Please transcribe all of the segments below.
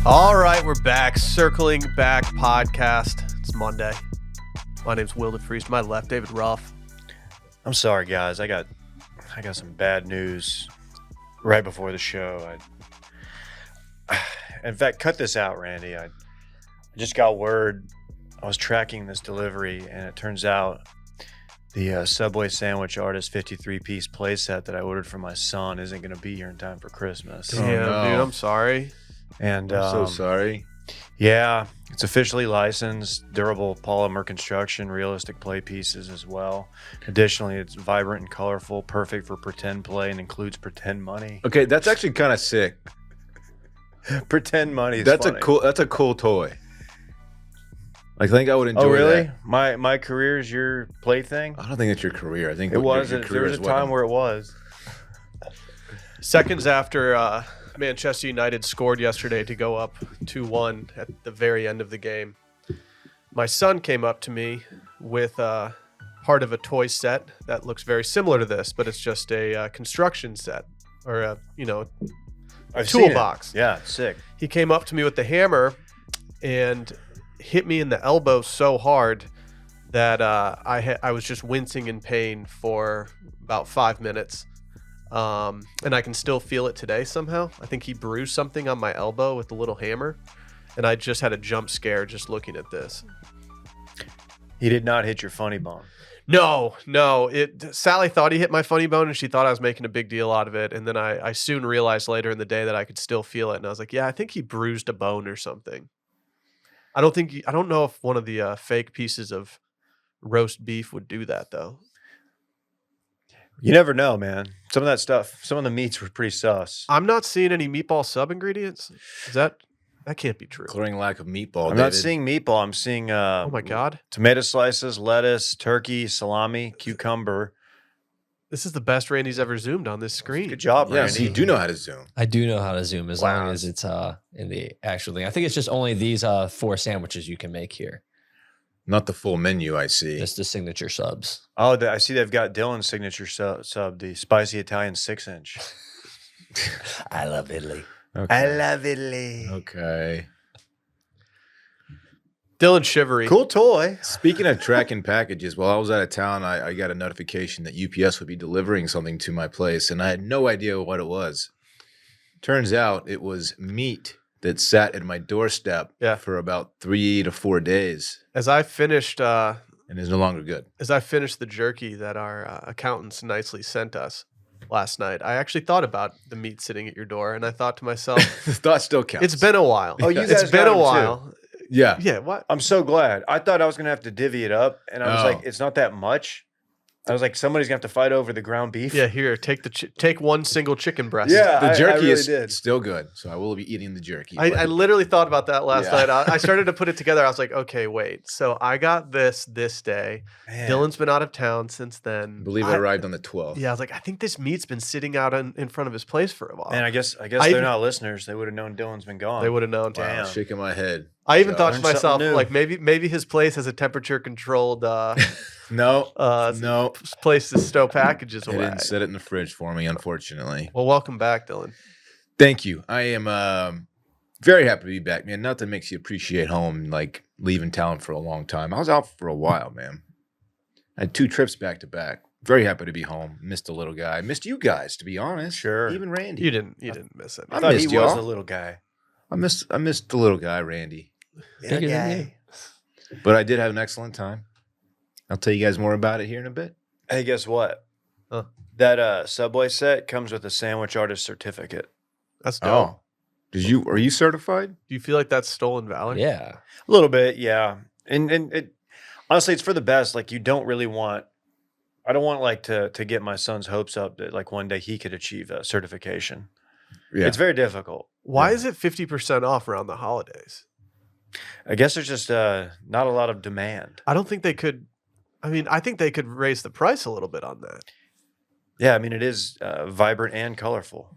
All right, we're back. Circling Back podcast. It's Monday. My name's Will DeFries. To my left, David Ruff. I'm sorry, guys. I got some bad news right before the show. In fact, cut this out, Randy. I just got word. I was tracking this delivery, and it turns out the Subway Sandwich Artist 53-piece playset that I ordered for my son isn't going to be here in time for Christmas. Damn, dude, I'm sorry. And I'm so sorry. Yeah, it's officially licensed, durable polymer construction, realistic play pieces as well. Additionally, it's vibrant and colorful, perfect for pretend play, and includes pretend money. Okay, that's actually kind of sick. Pretend money is That's funny. That's a cool toy. I think I would enjoy Oh, really? that. My career is your plaything? I don't think it's your career. I think It was. Your There career was is a what time where it was. Seconds after Manchester United scored yesterday to go up 2-1 at the very end of the game, my son came up to me with part of a toy set that looks very similar to this, but it's just a construction set or a I've seen it. toolbox. Yeah, sick. He came up to me with the hammer and hit me in the elbow so hard that I was just wincing in pain for about 5 minutes. And I can still feel it today somehow. I think he bruised something on my elbow with the little hammer, and I just had a jump scare just looking at this. He did not hit your funny bone. No. Sally thought he hit my funny bone, and she thought I was making a big deal out of it. And then I soon realized later in the day that I could still feel it, and I was like, yeah, I think he bruised a bone or something. I don't know if one of the fake pieces of roast beef would do that though. You never know, man. Some of that stuff, some of the meats were pretty sus. I'm not seeing any meatball sub ingredients. That can't be true. Glaring lack of meatball. I'm not seeing meatball. I'm seeing Oh my God. tomato slices, lettuce, turkey, salami, cucumber. This is the best Randy's ever zoomed on this screen. Good job, Yeah, Randy. so you do know how to zoom. I do know how to zoom as Wow. long as it's in the actual thing. I think it's just only these 4 sandwiches you can make here. Not the full menu, I see. Just the signature subs. Oh, I see they've got Dillon's signature sub, the spicy Italian 6-inch. I love Italy. Okay. love Italy. Okay. Dillon Shivery. Cool toy. Speaking of tracking packages, while I was out of town, I got a notification that UPS would be delivering something to my place, and I had no idea what it was. Turns out it was meat that sat at my doorstep for about 3 to 4 days As I finished and is no longer good. the jerky that our accountants nicely sent us last night, I actually thought about the meat sitting at your door, and I thought to myself, The thought still counts. it's been a while. Oh, you guys It's been got a 'em, while. Yeah. Yeah, what? I'm so glad. I thought I was going to have to divvy it up, and I was Oh. like, it's not that much. I was like, somebody's going to have to fight over the ground beef. Yeah, here, take one single chicken breast. Yeah, The I jerky really is did. still good, so I will be eating the jerky. I literally thought about that last Yeah. night. I started to put it together. I was like, okay, wait. So I got this day. Man. Dylan's been out of town since then. I believe it arrived on the 12th. Yeah, I was like, I think this meat's been sitting out in front of his place for a while. Man, I guess I they're even- not listeners. They would have known Dylan's been gone. They would have known. Damn. Wow, shaking my head. I even thought to Learned something myself, new. like maybe his place has a temperature controlled No, no. place to stow packages They away. didn't set it in the fridge for me, unfortunately. Well, welcome back, Dylan. Thank you. I am very happy to be back, man. Nothing makes you appreciate home like leaving town for a long time. I was out for a while, man. I had 2 trips back to back. Very happy to be home. Missed the little guy. Missed you guys, to be honest. Sure. Even Randy. You didn't miss it. I I thought he missed was y'all. the little guy. I missed the little guy, Randy. Bigger than you. But I did have an excellent time. I'll tell you guys more about it here in a bit. Hey, guess what? Huh. That Subway set comes with a Sandwich Artist certificate. That's dope. Are you certified? Do you feel like that's stolen valor? Yeah. A little bit, yeah. And it honestly, it's for the best. Like, I don't want like to get my son's hopes up that like one day he could achieve a certification. Yeah. It's very difficult. Why is it 50% off around the holidays? I guess there's just not a lot of demand. I don't think they could. I mean, I think they could raise the price a little bit on that. Yeah, I mean, it is vibrant and colorful.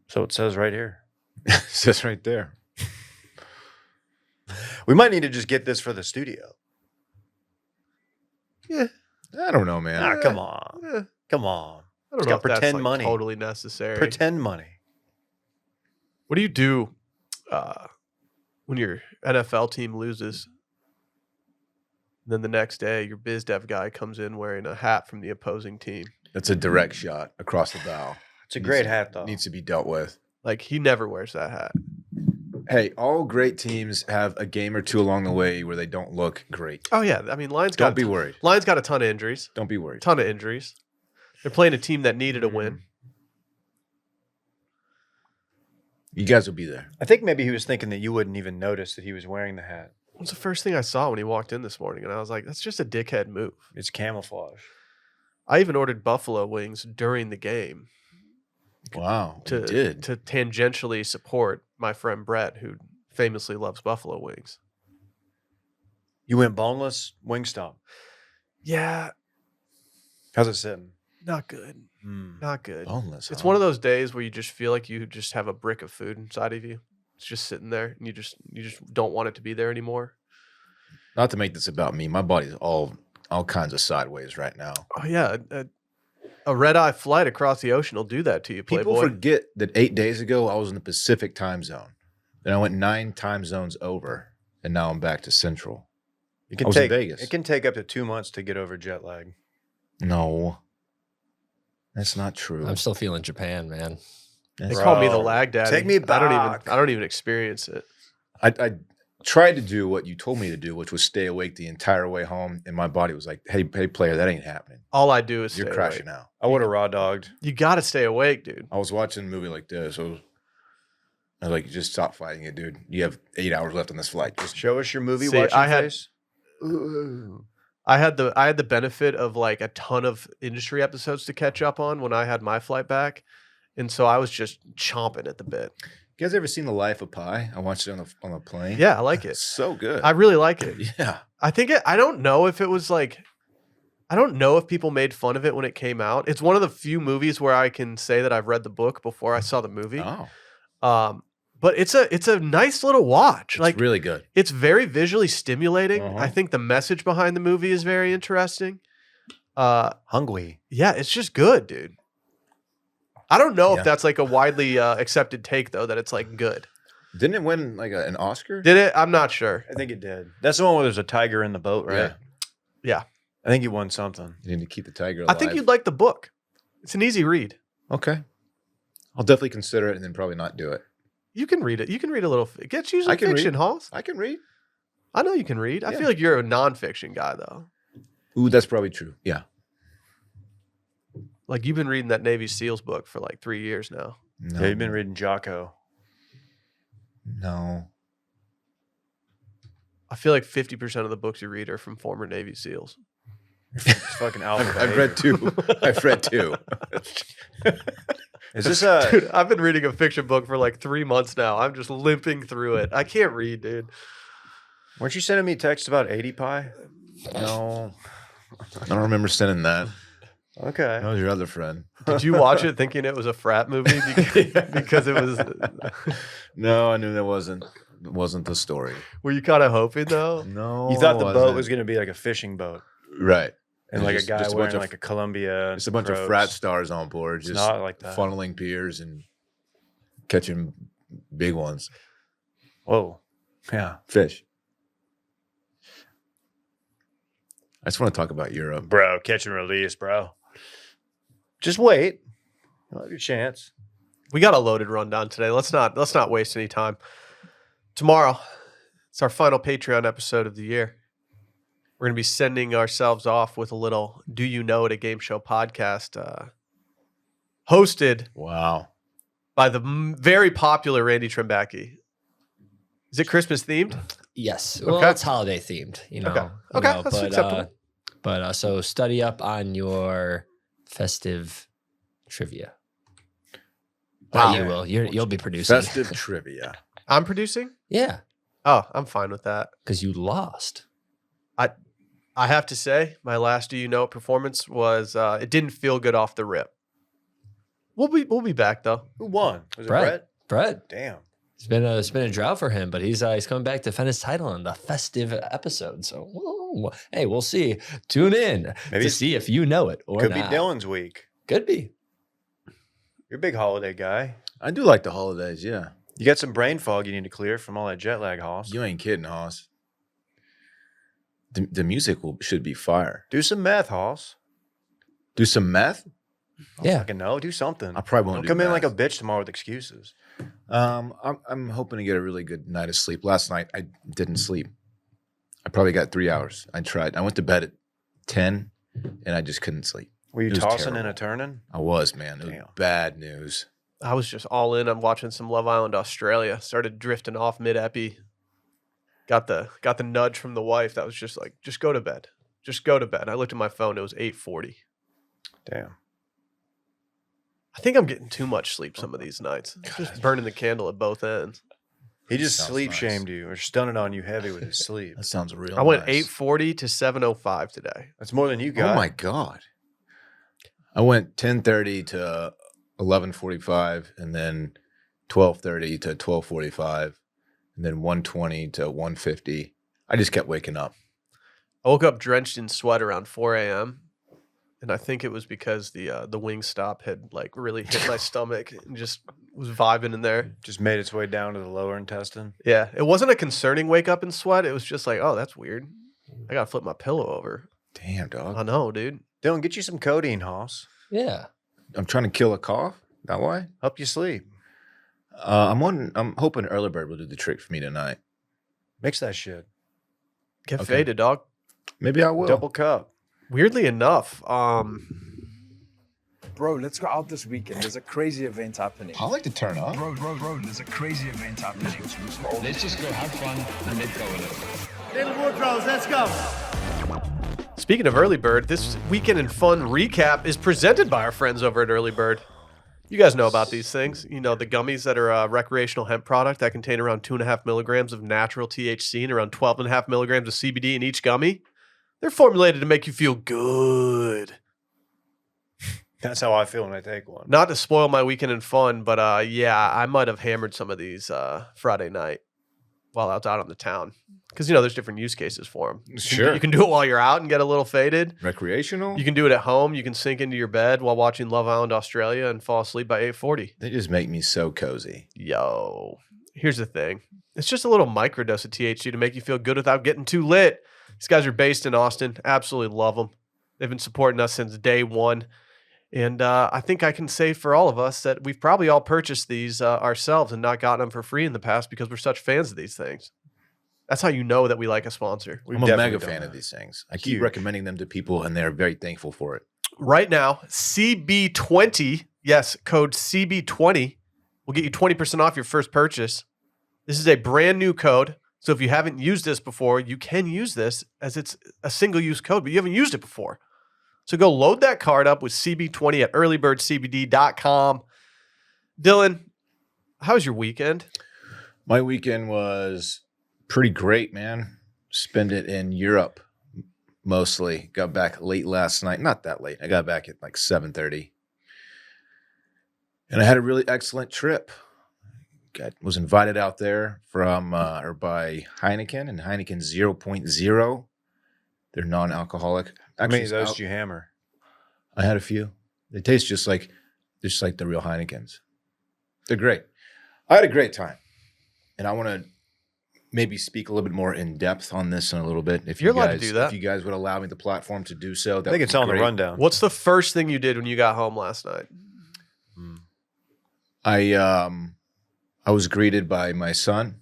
So it says right here. It says right there. We might need to just get this for the studio. Yeah. I don't know, man. Ah, come on. Eh, Come on. I don't It's know got if that's pretend like money. totally necessary. Pretend money. What do you do when your NFL team loses? Then the next day, your biz dev guy comes in wearing a hat from the opposing team. That's a direct shot across the bow. It's a great hat, though. Needs to be dealt with. Like, he never wears that hat. Hey, all great teams have a game or two along the way where they don't look great. Oh, yeah. I mean, Lions Don't be worried. Lions got a ton of injuries. Don't be worried. Ton of injuries. They're playing a team that needed a win. You guys will be there. I think maybe he was thinking that you wouldn't even notice that he was wearing the hat. It was the first thing I saw when he walked in this morning, and I was like, that's just a dickhead move. It's camouflage. I even ordered buffalo wings during the game Wow. to you did. tangentially support my friend Brett, who famously loves buffalo wings. You went boneless Wingstop. Yeah, How's it sitting? not good. Not good. Boneless. It's one of those days where you just feel like you just have a brick of food inside of you. It's just sitting there, and you just don't want it to be there anymore. Not to make this about me. My body's all kinds of sideways right now. Oh yeah, a red-eye flight across the ocean will do that to you, Playboy. People forget that 8 days ago I was in the Pacific time zone. Then I went 9 time zones over, and now I'm back to Central. I was in Vegas. It can take up to 2 months to get over jet lag. No, that's not true. I'm still feeling Japan, man. They call me the lag daddy. Take me back. I don't even experience it. I tried to do what you told me to do, which was stay awake the entire way home, and my body was like, "Hey, player, that ain't happening. All I do is You're stay crashing awake. out." I would have raw dogged. You got to stay awake, dude. I was watching a movie like this. I was like, "Just stop fighting it, dude. You have 8 hours left on this flight. Just Show us your movie See, watching I had- face. I had the benefit of like a ton of industry episodes to catch up on when I had my flight back, and so I was just chomping at the bit. You guys ever seen The Life of Pi? I watched it on the plane. Yeah, I like it. It's so good. I really like it. Yeah. I think I don't know if it was like, I don't know if people made fun of it when it came out. It's one of the few movies where I can say that I've read the book before I saw the movie. Oh, But it's a nice little watch. it's Like, really good. it's very visually stimulating. Uh-huh. I think the message behind the movie is very interesting. Hungry. Yeah, it's just good, dude. I don't know Yeah. if that's like a widely accepted take though, that it's like good. Didn't it win like an Oscar? Did it? I'm not sure. I think it did. That's the one where there's a tiger in the boat, right? Yeah. Yeah. I think he won something. You need to keep the tiger I alive. think you'd like the book. It's an easy read. Okay. I'll definitely consider it and then probably not do it. You can read it. You can read a little. It gets usually I can fiction, read. Halls. I can read. I know you can read. I Yeah. feel like you're a nonfiction guy though. Ooh, that's probably true. Yeah. Like you've been reading that Navy SEALs book for like 3 years now. No. Yeah, you've been reading Jocko. No. I feel like 50% of the books you read are from former Navy SEAls. It's fucking Alpha. I've read 2. I've read 2. Is this a? Dude, I've been reading a fiction book for like 3 months now. I'm just limping through it. I can't read, dude. Weren't you sending me texts about 80 pie? No. I don't remember sending that. Okay. That was your other friend. Did you watch it thinking it was a frat movie because it was? No, I knew that wasn't the story. Were you kind of hoping though? No. You thought the it boat wasn't. was going to be like a fishing boat, Right. and like Just- a guy just a bunch wearing of- like a Columbia. Just a bunch of robes. frat stars on board, It's just not like that. funneling piers and catching big ones. Whoa. Yeah, Fish. I just want to talk about Europe. bro, catch and release, bro. Just wait. You'll have your chance. We got a loaded rundown today. Let's not waste any time. Tomorrow, it's our final Patreon episode of the year. We're going to be sending ourselves off with a little "Do You Know It?" a game show podcast, hosted Wow. by the very popular Randy Trembacki. Is it Christmas themed? Yes. Well, Okay. it's holiday themed, you know. Okay. you Okay, know, that's acceptable. But so study up on your festive trivia. Wow. You will. You'll be producing. Festive trivia. I'm producing? Yeah, Oh, I'm fine with that. because you lost. I have to say, my last Do You Know It performance was it didn't feel good off the rip. We'll be back though. Who won? Was it Brett. Brett? Brett. Damn. It's been a drought for him, but he's coming back to defend his title in the festive episode. So, whoa, hey, we'll see. Tune in Maybe to it's- see if you know it or Could not. be Dillon's week. Could be. You're a big holiday guy. I do like the holidays, yeah. You got some brain fog you need to clear from all that jet lag, Hoss. You ain't kidding, Hoss. The music should be fire. Do some meth, Hoss. Do some meth? Yeah. Fucking no, do something. I probably Don't won't come do in like a meth. bitch tomorrow with excuses. I'm hoping to get a really good night of sleep. Last night I didn't sleep. I probably got 3 hours. I tried. I went to bed at 10 and I just couldn't sleep. Were you It was tossing and terrible. a turning? I was, man. It was Damn. bad news. I was just all in on watching some Love Island Australia. Started drifting off mid-epi. Got the nudge from the wife that was just like, just go to bed. Just go to bed. I looked at my phone. It was 8:40. Damn. I think I'm getting too much sleep some of these nights. Just burning the candle at both ends. He just Sounds sleep nice. shamed you or stunned on you heavy with his sleep. That sounds real I went nice. 8:40 to 7:05 today. That's more than you got. Oh my God. I went 10:30 to 11:45 and then 12:30 to 12:45 and then 1:20 to 1:50. I just kept waking up. I woke up drenched in sweat around 4 a.m. And I think it was because the Wingstop had like really hit my stomach and just was vibing in there. Just made its way down to the lower intestine. Yeah, it wasn't a concerning wake up in sweat. It was just like, oh, that's weird. I gotta flip my pillow over. Damn, dog. I know, dude. Dylan, get you some codeine, Hoss. Yeah. I'm trying to kill a cough. That why? Help you sleep. I'm hoping Early Bird will do the trick for me tonight. Mix that shit. Get Okay. faded, dog. Maybe I will. Double cup. Weirdly enough, Bro, let's go out this weekend. There's a crazy event happening. I like to turn up. Bro, there's a crazy event happening. Let's just go have fun and let go with it. speaking of Early Bird, this weekend in fun recap is presented by our friends over at Early Bird. You guys know about these things. You know, the gummies that are a recreational hemp product that contain around 2.5 milligrams of natural THC and around 12.5 milligrams of CBD in each gummy. They're formulated to make you feel good. That's how I feel when I take one. Not to spoil my weekend in fun, but yeah, I might have hammered some of these Friday night while I was out on the town. Because, you know, there's different use cases for them. Sure. You can do it while you're out and get a little faded. Recreational? You can do it at home. You can sink into your bed while watching Love Island Australia and fall asleep by 8:40. They just make me so cozy. Yo, here's the thing. It's just a little microdose of THC to make you feel good without getting too lit. These guys are based in Austin. Absolutely love them. They've been supporting us since day one. And I think I can say for all of us that we've probably all purchased these ourselves and not gotten them for free in the past because we're such fans of these things. That's how you know that we like a sponsor. We've I'm a definitely mega done fan that. of these things. I keep Huge. recommending them to people, and they're very thankful for it. Right now, CB20, yes, code CB20 will get you 20% off your first purchase. This is a brand new code. So if you haven't used this before, you can use this as it's a single-use code, but you haven't used it before. So go load that card up with CB20 at earlybirdcbd.com. Dylan, how was your weekend? My weekend was pretty great, man. Spent it in Europe mostly. Got back late last night. Not that late. I got back at like 7:30. And I had a really excellent trip. Was invited out there from or by Heineken and Heineken 0.0. They're non-alcoholic. How many of Actually, those do you hammer? I had a few. They taste just like the real Heinekens. They're great. I had a great time. And I want to maybe speak a little bit more in depth on this in a little bit. If You're you allowed to guys, do that. If you guys would allow me the platform to do so, that I think would it's be on the great. rundown. What's the first thing you did when you got home last night? I was greeted by my son.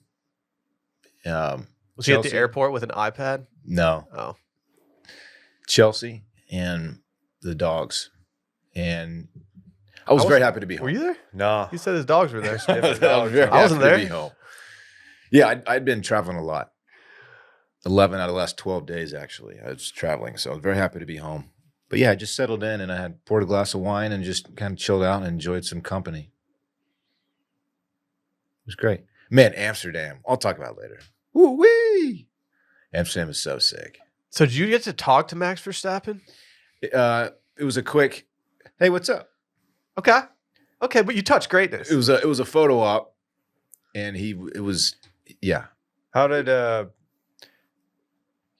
Was he at the Chelsea. airport with an iPad? No, Oh, Chelsea and the dogs. And I was very happy to be home. were you there? Nah. He said his dogs were there. I was very I wasn't happy to there. be home. Yeah, I'd been traveling a lot. 11 out of the last 12 days, actually. I was traveling, so I was very happy to be home. But yeah, I just settled in and I had poured a glass of wine and just kind of chilled out and enjoyed some company. It was great. Man, Amsterdam. I'll talk about it later. Woo-wee! Amsterdam is so sick. So did you get to talk to Max Verstappen? It was a quick, hey, what's up? Okay. Okay, but you touched greatness. It was a photo op, and yeah. How did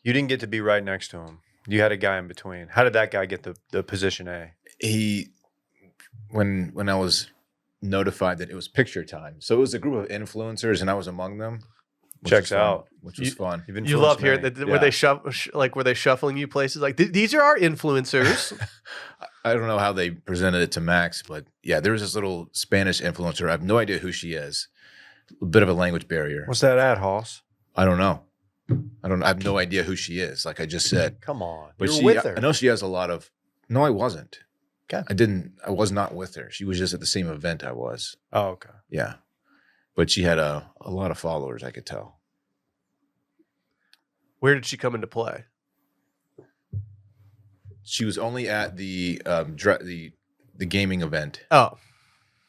you didn't get to be right next to him? You had a guy in between. How did that guy get the position A? He when I was notified that it was picture time. So it was a group of influencers, and I was among them. Checks out. Which was fun. You've You love influenced hearing many. that. Were they shuffling you places? Like these are our influencers. I don't know how they presented it to Max, but yeah, there was this little Spanish influencer. I have no idea who she is. A bit of a language barrier. What's that at, Hoss? I don't know. I have no idea who she is. Like I just said. Come on. But You were with her. I know she has a lot of. No, I wasn't. Okay. I was not with her. She was just at the same event I was. Oh, okay. Yeah. But she had a lot of followers, I could tell. Where did she come into play? She was only at the gaming event, Oh,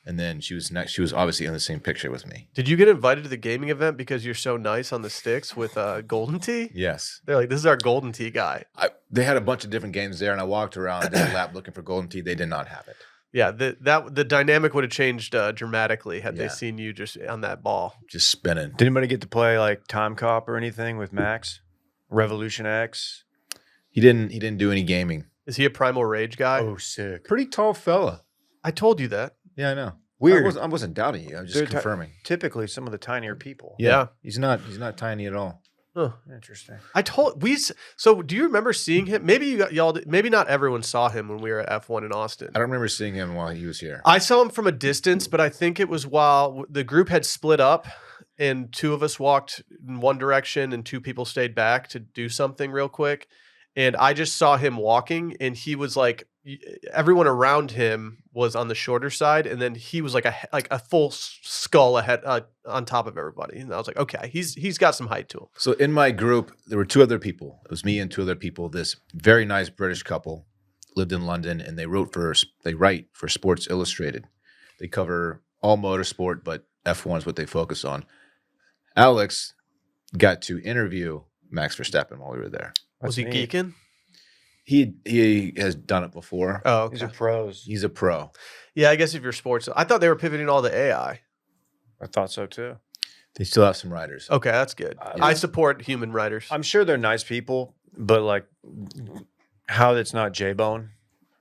and then she was obviously in the same picture with me. did you get invited to the gaming event because you're so nice on the sticks with Golden Tee? Yes. They're like, this is our Golden Tee guy. They had a bunch of different games there, and I walked around, did a lap looking for Golden Tee. They did not have it. Yeah, the dynamic would have changed dramatically had they Yeah. seen you just on that ball. Just spinning. Did anybody get to play like Time Cop or anything with Max? Revolution X? He didn't do any gaming. Is he a Primal Rage guy? Oh, sick. Pretty tall fella. I told you that. Yeah, I know. Weird. I wasn't doubting you. I'm just They're confirming. Typically some of the tinier people. Yeah. He's not tiny at all. Huh. Interesting. So do you remember seeing him? Maybe y'all. Maybe not everyone saw him when we were at F1 in Austin. I don't remember seeing him while he was here. I saw him from a distance, but I think it was while the group had split up and two of us walked in one direction and two people stayed back to do something real quick. And I just saw him walking and he was like, everyone around him was on the shorter side. And then he was like a full skull ahead on top of everybody. And I was like, okay, he's got some height to him. So in my group, there were two other people. It was me and two other people. This very nice British couple lived in London, and they write for Sports Illustrated. They cover all motorsport, but F1 is what they focus on. Alex got to interview Max Verstappen while we were there. Was he neat. geeking? He has done it before. Oh, okay. These are pros. He's a pro. Yeah, I guess if you're sports, I thought they were pivoting all the AI. I thought so too. They still have some riders. Okay, that's good. I support human writers. I'm sure they're nice people, but like how it's not J-Bone.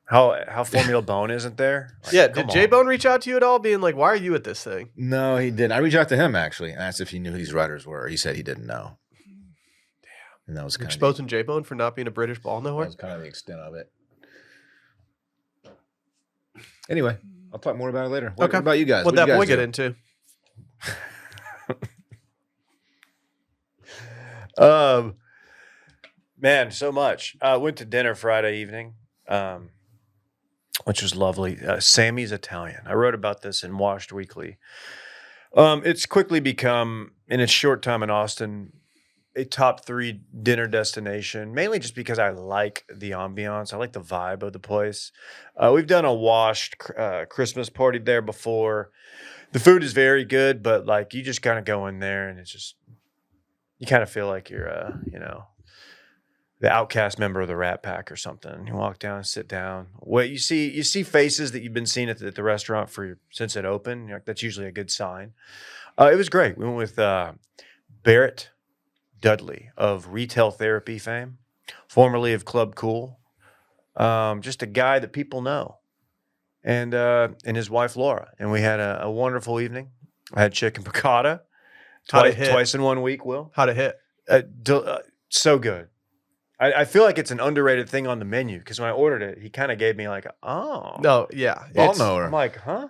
How Formula Bone isn't there? Like, yeah, come did on. J-Bone reach out to you at all, being like, why are you at this thing? No, he didn't. I reached out to him actually and asked if he knew who these riders were. He said he didn't know. Damn. And that was You're kind exposing J-Bone for not being a British ball that knower? was kind of the extent of it. Anyway, I'll talk more about it later. What Okay. about you guys? What What'd that you boy guys get do? into? Man, so much. Went to dinner Friday evening, which was lovely. Sammy's Italian. I wrote about this in Washed Weekly. It's quickly become, in its short time in Austin, a top 3 dinner destination, mainly just because I like the ambiance. I like the vibe of the place. We've done a washed Christmas party there before. The food is very good, but like you just kind of go in there and it's just, you kind of feel like you're, the outcast member of the Rat Pack or something. You walk down, sit down. Well, you see faces that you've been seeing at the restaurant since it opened. That's usually a good sign. It was great. We went with Barrett Dudley of Retail Therapy fame, formerly of Club Cool. Just a guy that people know, and his wife Laura. And we had a wonderful evening. I had chicken piccata twice in 1 week. Will How to hit? so good. I feel like it's an underrated thing on the menu because when I ordered it, he kind of gave me like, oh, No, yeah. Ball it's- knower. I'm like, huh?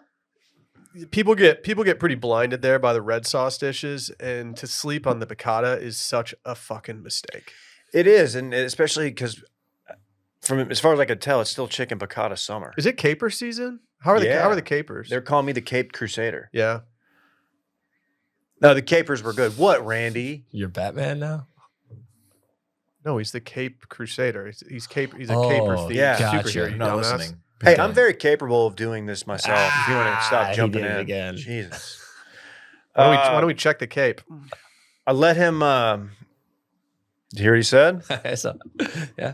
People get pretty blinded there by the red sauce dishes, and to sleep on the piccata is such a fucking mistake. It is, and especially because from as far as I could tell, it's still chicken piccata summer. Is it caper season? How are the capers? They're calling me the Caped Crusader. Yeah. No, the capers were good. What, Randy? You're Batman now? No, he's the Cape Crusader. He's a caper Oh, themed yeah. Gotcha. superhero. I'm You not dumbass. listening. Hey, Okay. I'm very capable of doing this myself. If you want to stop he jumping did it in again. Jesus. Why don't we check the cape? I let him. Did you hear what he said? So, yeah.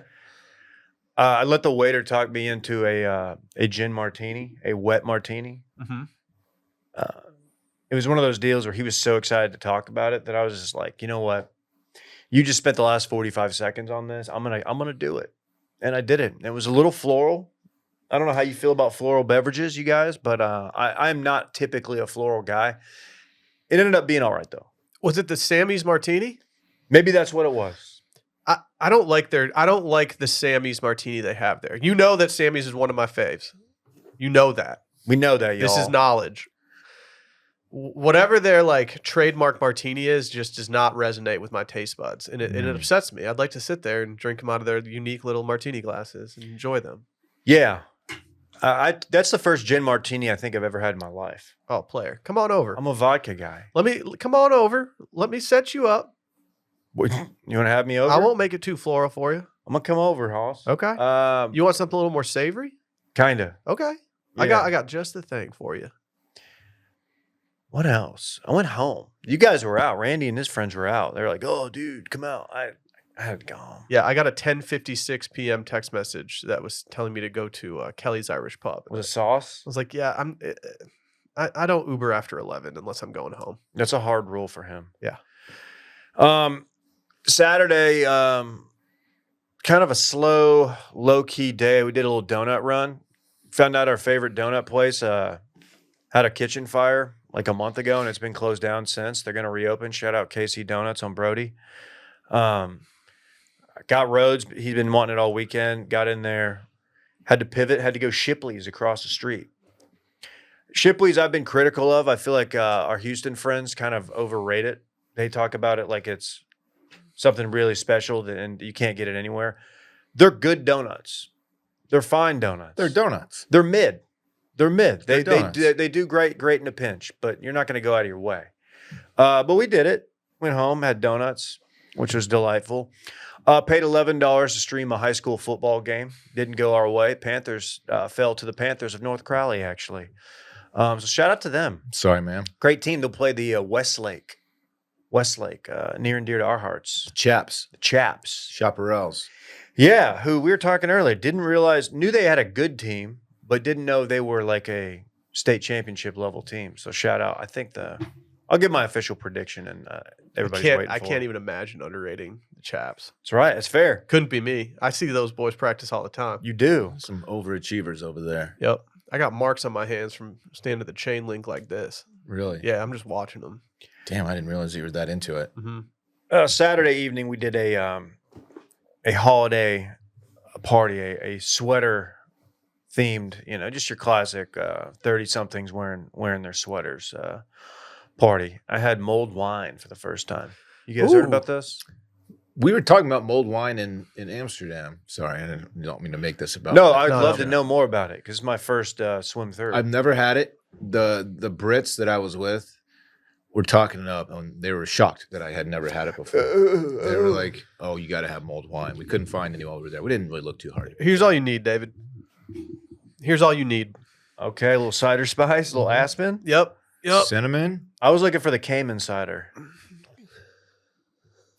I let the waiter talk me into a gin martini, a wet martini. Mm-hmm. It was one of those deals where he was so excited to talk about it that I was just like, you know what? You just spent the last 45 seconds on this. I'm gonna do it, and I did it. It was a little floral, I don't know how you feel about floral beverages, you guys, but I'm not typically a floral guy. It ended up being all right, though. Was it the Sammy's Martini? Maybe that's what it was. I don't like the Sammy's Martini they have there. You know that Sammy's is one of my faves. You know that. We know that, y'all. This is knowledge. Whatever their like trademark martini is just does not resonate with my taste buds, and it upsets me. I'd like to sit there and drink them out of their unique little martini glasses and enjoy them. Yeah. That's the first gin martini I think I've ever had in my life. Oh, player, come on over. I'm a vodka guy. Come on over. Let me set you up. You want to have me over? I won't make it too floral for you. I'm gonna come over, Hoss. Okay. You want something a little more savory? Kinda. Okay. Yeah. I got just the thing for you. What else? I went home. You guys were out. Randy and his friends were out. They were like, "Oh, dude, come out." I had to go home. Yeah, I got a 10:56 p.m. text message that was telling me to go to Kelly's Irish Pub. Was it sauce? I was like, yeah, I don't Uber after 11 unless I'm going home. That's a hard rule for him. Yeah. Saturday, kind of a slow, low-key day. We did a little donut run. Found out our favorite donut place had a kitchen fire like a month ago, and it's been closed down since. They're going to reopen. Shout out KC Donuts on Brody. Got Rhodes. He's been wanting it all weekend. Got in there. Had to pivot. Had to go Shipley's across the street. Shipley's I've been critical of. I feel like our Houston friends kind of overrate it. They talk about it like it's something really special and you can't get it anywhere. They're good donuts. They're fine donuts. They're donuts. They're mid. They're mid. They donuts. they do great in a pinch, but you're not going to go out of your way. But we did it. Went home, had donuts, which was delightful. Paid $11 to stream a high school football game. Didn't go our way. Panthers fell to the Panthers of North Crowley, actually. So shout out to them. Sorry, man. Great team. They'll play the Westlake, near and dear to our hearts. The Chaps. The Chaps. Chaparrals. Yeah, who we were talking earlier. Knew they had a good team, but didn't know they were like a state championship level team. So shout out. I think I'll give my official prediction, and everybody's waiting for it. I can't even imagine underrating the Chaps. That's right. It's fair. Couldn't be me. I see those boys practice all the time. You do. Some overachievers over there. Yep. I got marks on my hands from standing at the chain link like this. Really? Yeah, I'm just watching them. Damn, I didn't realize you were that into it. Mm-hmm. Saturday evening, we did a holiday party, a sweater themed, just your classic 30-somethings wearing their sweaters party. I had mulled wine for the first time. You guys heard about this? We were talking about mulled wine in Amsterdam. Sorry, I don't mean to make this about. No, I'd love to know more about it because it's my first swim through. I've never had it. The Brits that I was with were talking it up, and they were shocked that I had never had it before. They were like, "Oh, you got to have mulled wine." We couldn't find any over there. We didn't really look too hard. Here's all you need, David. Here's all you need. Okay, a little cider spice, a little aspen. Yep. Cinnamon. I was looking for the Cayman cider.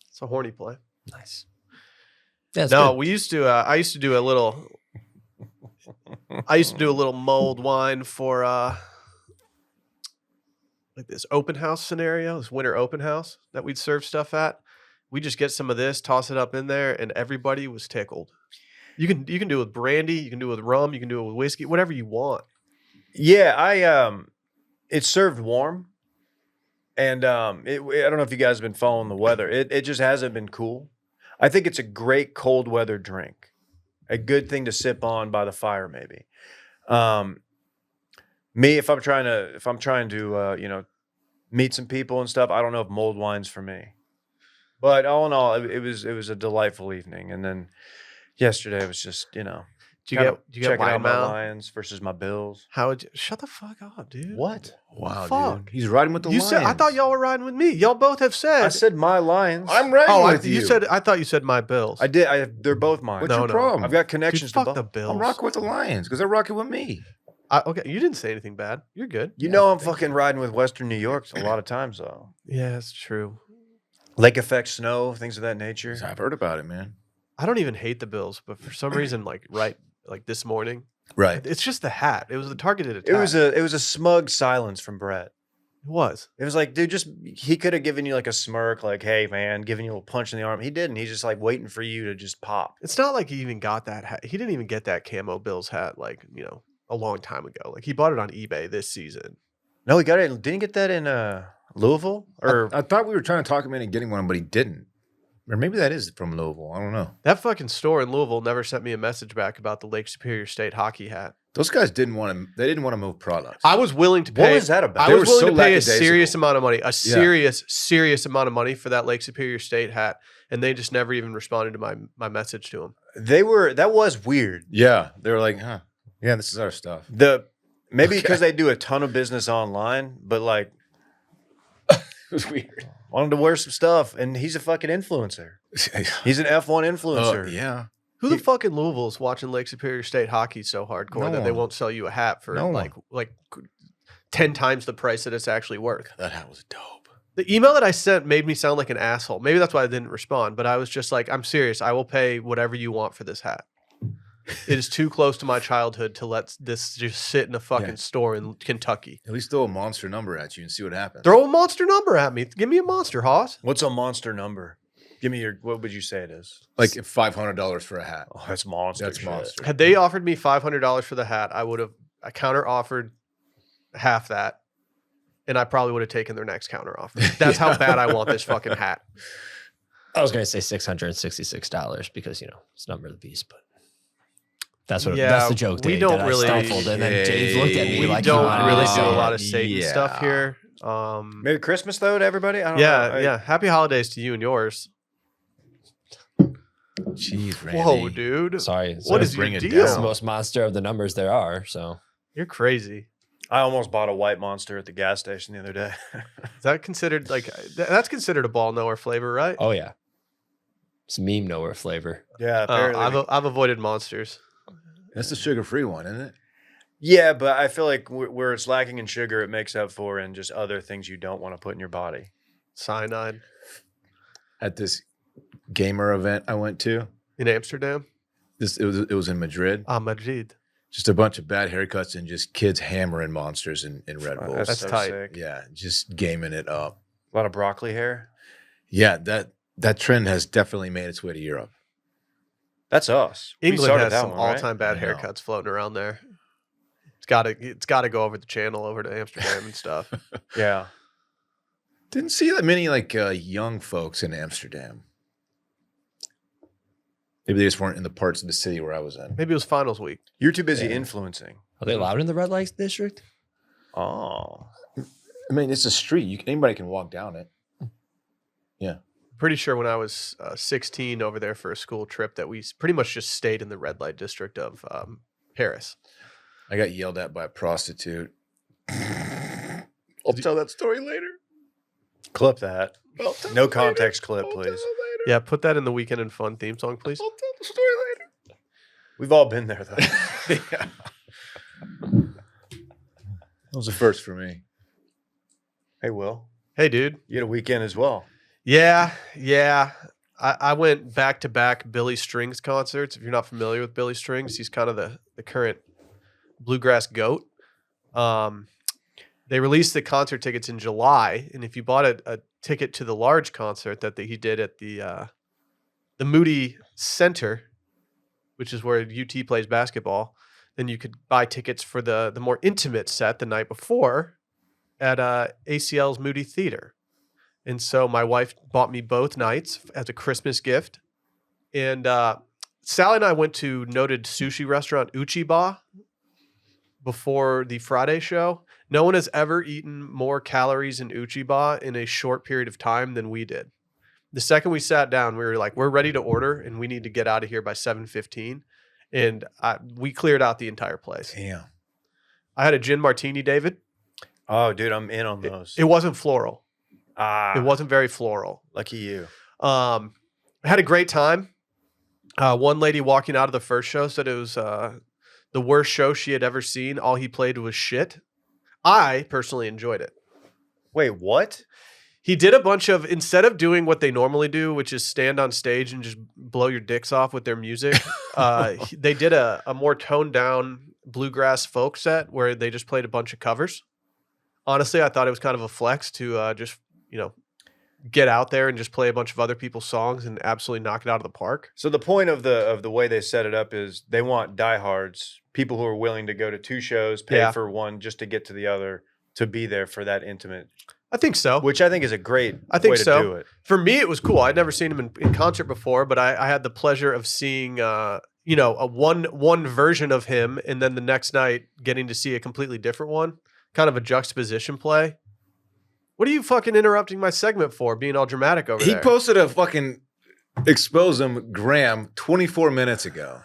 It's a horny play. Nice. Yeah, No, good. we used to. I used to do a little. I used to do a little mulled wine for like this open house scenario, this winter open house that we'd serve stuff at. We just get some of this, toss it up in there, and everybody was tickled. You can do it with brandy, you can do it with rum, you can do it with whiskey, whatever you want. Yeah, it's served warm, and I don't know if you guys have been following the weather. It just hasn't been cool. I think it's a great cold weather drink, a good thing to sip on by the fire, maybe. Me, if I'm trying to meet some people and stuff, I don't know if mulled wine's for me. But all in all, it was a delightful evening. And then yesterday was just Do you kind get checking wine out my mouth? Lions versus my Bills. How would you shut the fuck up, dude? What? Wow, Fuck. dude. He's riding with the You Lions. said I thought y'all were riding with me. Y'all both have said. I said my Lions. I'm riding Oh, with you. I thought you said my Bills. I did. They're both mine. What's No, your no. problem? I've got Dude, connections fuck to the both. Bills. I'm rocking with the Lions because they're rocking with me. Okay, you didn't say anything bad. You're good. You know I'm fucking riding with Western New York a lot of times though. Yeah, that's true. Lake effect snow, things of that nature. I've heard about it, man. I don't even hate the Bills, but for some reason, like this morning, Right. it's just the hat. It was the targeted It attack. was a smug silence from Brett. It was. It was like, dude, he could have given you like a smirk, like, hey, man, giving you a punch in the arm. He didn't. He's just like waiting for you to just pop. It's not like he even got that hat. He didn't even get that camo Bills hat like, a long time ago. Like he bought it on eBay this season. No, he got it. Didn't he get that in Louisville? Or I thought we were trying to talk him into getting one, but he didn't. Or maybe that is from Louisville. I don't know. That fucking store in Louisville never sent me a message back about the Lake Superior State hockey hat. Those guys didn't want to. They didn't want to move products. I was willing to pay. What was that about? I They was were willing so to pay a lackadaisical. serious amount of money, serious amount of money for that Lake Superior State hat, and they just never even responded to my message to them. that was weird. Yeah, they were like, huh? Yeah, this is our stuff. Maybe Okay. because they do a ton of business online, but like It was weird. wanted to wear some stuff, and he's a fucking influencer. He's an F1 influencer. Yeah. Who the fuck in Louisville is watching Lake Superior State hockey so hardcore No that they one. won't sell you a hat for No like 10 times the price that it's actually worth? That hat was dope. The email that I sent made me sound like an asshole. Maybe that's why I didn't respond, but I was just like, I'm serious. I will pay whatever you want for this hat. It is too close to my childhood to let this just sit in a fucking store in Kentucky. At least throw a monster number at you and see what happens. Throw a monster number at me. Give me a monster, Hoss. What's a monster number? Give me what would you say it is? Like $500 for a hat. Oh, that's monster. That's shit. monster. Had they offered me $500 for the hat, I counter offered half that, and I probably would have taken their next counter offer. That's how bad I want this fucking hat. I was going to say $666 because, it's number of the beast, but that's that's the joke. We Dave, don't that I really. stifled, and then Dave looked at me We like, don't "Come really on." do a lot of Satan Yeah. stuff here. Merry Christmas though to everybody. I don't know. Yeah. Happy holidays to you and yours. Jeez, Randy. Whoa, dude. Sorry. What is your bring it deal? It's the most monster of the numbers there are. So You're crazy. I almost bought a white monster at the gas station the other day. Is that considered that's considered a ball knower flavor, right? oh yeah, it's meme nowhere flavor. Yeah, apparently. I've avoided monsters. That's the sugar-free one, isn't it? Yeah, but I feel like where it's lacking in sugar, it makes up for in just other things you don't want to put in your body. Cyanide At this gamer event I went to, in Amsterdam. it was in Madrid. Madrid. Just a bunch of bad haircuts and just kids hammering monsters in Red Bulls. That's tight. sick. Yeah, just gaming it up. A lot of broccoli hair. Yeah, that trend has definitely made its way to Europe. That's us. We England started has that some one, right? all-time bad I know. haircuts floating around there. It's gotta go over the channel over to Amsterdam and stuff. Yeah. Didn't see that many young folks in Amsterdam. Maybe they just weren't in the parts of the city where I was in. Maybe it was finals week. You're too busy Yeah. influencing. Are they allowed in the red light district? Oh. I mean, it's a street. Anybody can walk down it. Yeah. Pretty sure when I was 16 over there for a school trip that we pretty much just stayed in the red light district of Paris. I got yelled at by a prostitute. I'll tell that story later. Clip that. I'll tell No it later. context clip, I'll tell please. it later. Yeah, put that in the Weekend and Fun theme song, please. I'll tell the story later. We've all been there though. Yeah. That was a first for me. Hey, Will. Hey, dude. You had a weekend as well. Yeah. I went back to back Billy Strings concerts. If you're not familiar with Billy Strings, he's kind of the current bluegrass goat. They released the concert tickets in July, and if you bought a ticket to the large concert that he did at the Moody Center, which is where UT plays basketball, then you could buy tickets for the more intimate set the night before at ACL's Moody Theater. And so my wife bought me both nights as a Christmas gift. And Sally and I went to noted sushi restaurant Uchiba before the Friday show. No one has ever eaten more calories in Uchiba in a short period of time than we did. The second we sat down, we were like, we're ready to order and we need to get out of here by 7:15. And we cleared out the entire place. Damn. I had a gin martini, David. Oh, dude, I'm in on those. It wasn't floral. Ah, It wasn't very floral. lucky you. I had a great time. One lady walking out of the first show said it was the worst show she had ever seen. All he played was shit. I personally enjoyed it. Wait, what? He did a bunch of, instead of doing what they normally do, which is stand on stage and just blow your dicks off with their music, they did a more toned down bluegrass folk set where they just played a bunch of covers. honestly, I thought it was kind of a flex to just, get out there and just play a bunch of other people's songs and absolutely knock it out of the park. So the point of the way they set it up is they want diehards, people who are willing to go to 2 shows, pay for one just to get to the other, to be there for that intimate. I think so. Which I think is a great way to so. do it. For me, it was cool. I'd never seen him in concert before, but I had the pleasure of seeing, a one version of him, and then the next night getting to see a completely different one, kind of a juxtaposition play. What are you fucking interrupting my segment for, being all dramatic over there? He posted a fucking expose him Graham 24 minutes ago.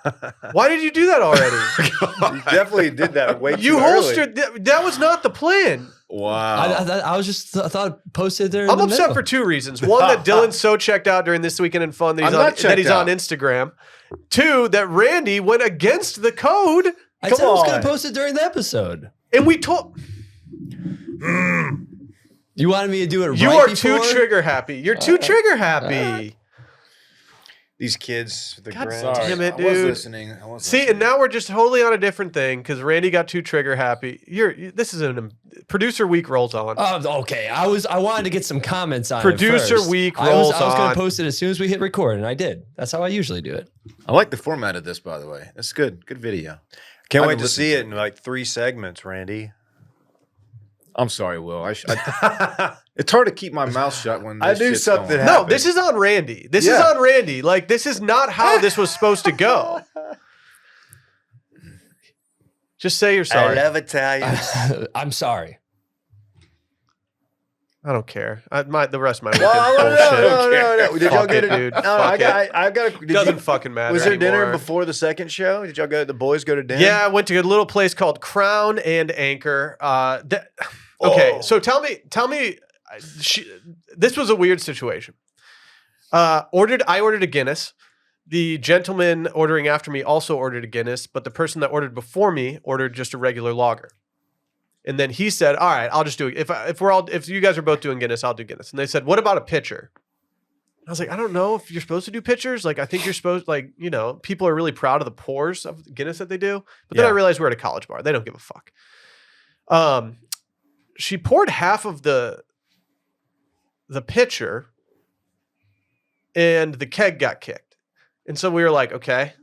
Why did you do that already? You definitely did that way You too holstered. That was not the plan. Wow. I was just thought posted there. I'm upset for 2 reasons. One, that Dillon's so checked out during This Weekend in Fun that he's on Instagram. 2, that Randy went against the code. I said I was going to post it during the episode. And we told... You wanted me to do it right You are before? too trigger happy. You're too trigger happy. These kids, the God grand. damn it, I dude. was listening. See, and now we're just totally on a different thing because Randy got too trigger happy. This is producer week rolls on. Oh, okay. I wanted to get some comments on Producer it first. week I rolls was going on. to post it as soon as we hit record, and I did. That's how I usually do it. I like the format of this, by the way. That's good. Good video. Can't I wait can to listen see to it in like 3 segments, Randy. I'm sorry, Will. It's hard to keep my mouth shut when this I do shit's something going on. No, this is on Randy. This is on Randy. Like, this is not how this was supposed to go. Just say you're sorry. I love Italians. I'm sorry. I don't care. The rest of my weekend No. Did y'all Fuck get it, it, dude. No, Fuck I've got. Doesn't fucking matter. Was there anymore. dinner before the second show? Did y'all go? The boys go to dinner? Yeah, I went to a little place called Crown and Anchor. Okay, so tell me. This was a weird situation. I ordered a Guinness. The gentleman ordering after me also ordered a Guinness, but the person that ordered before me ordered just a regular lager. And then he said, "All right, I'll just do it. If you guys are both doing Guinness, I'll do Guinness." And they said, "What about a pitcher?" I was like, "I don't know if you're supposed to do pitchers. Like, I think you're supposed, people are really proud of the pours of Guinness that they do." But then I realized we're at a college bar. They don't give a fuck. She poured half of the pitcher, and the keg got kicked. And so we were like, okay.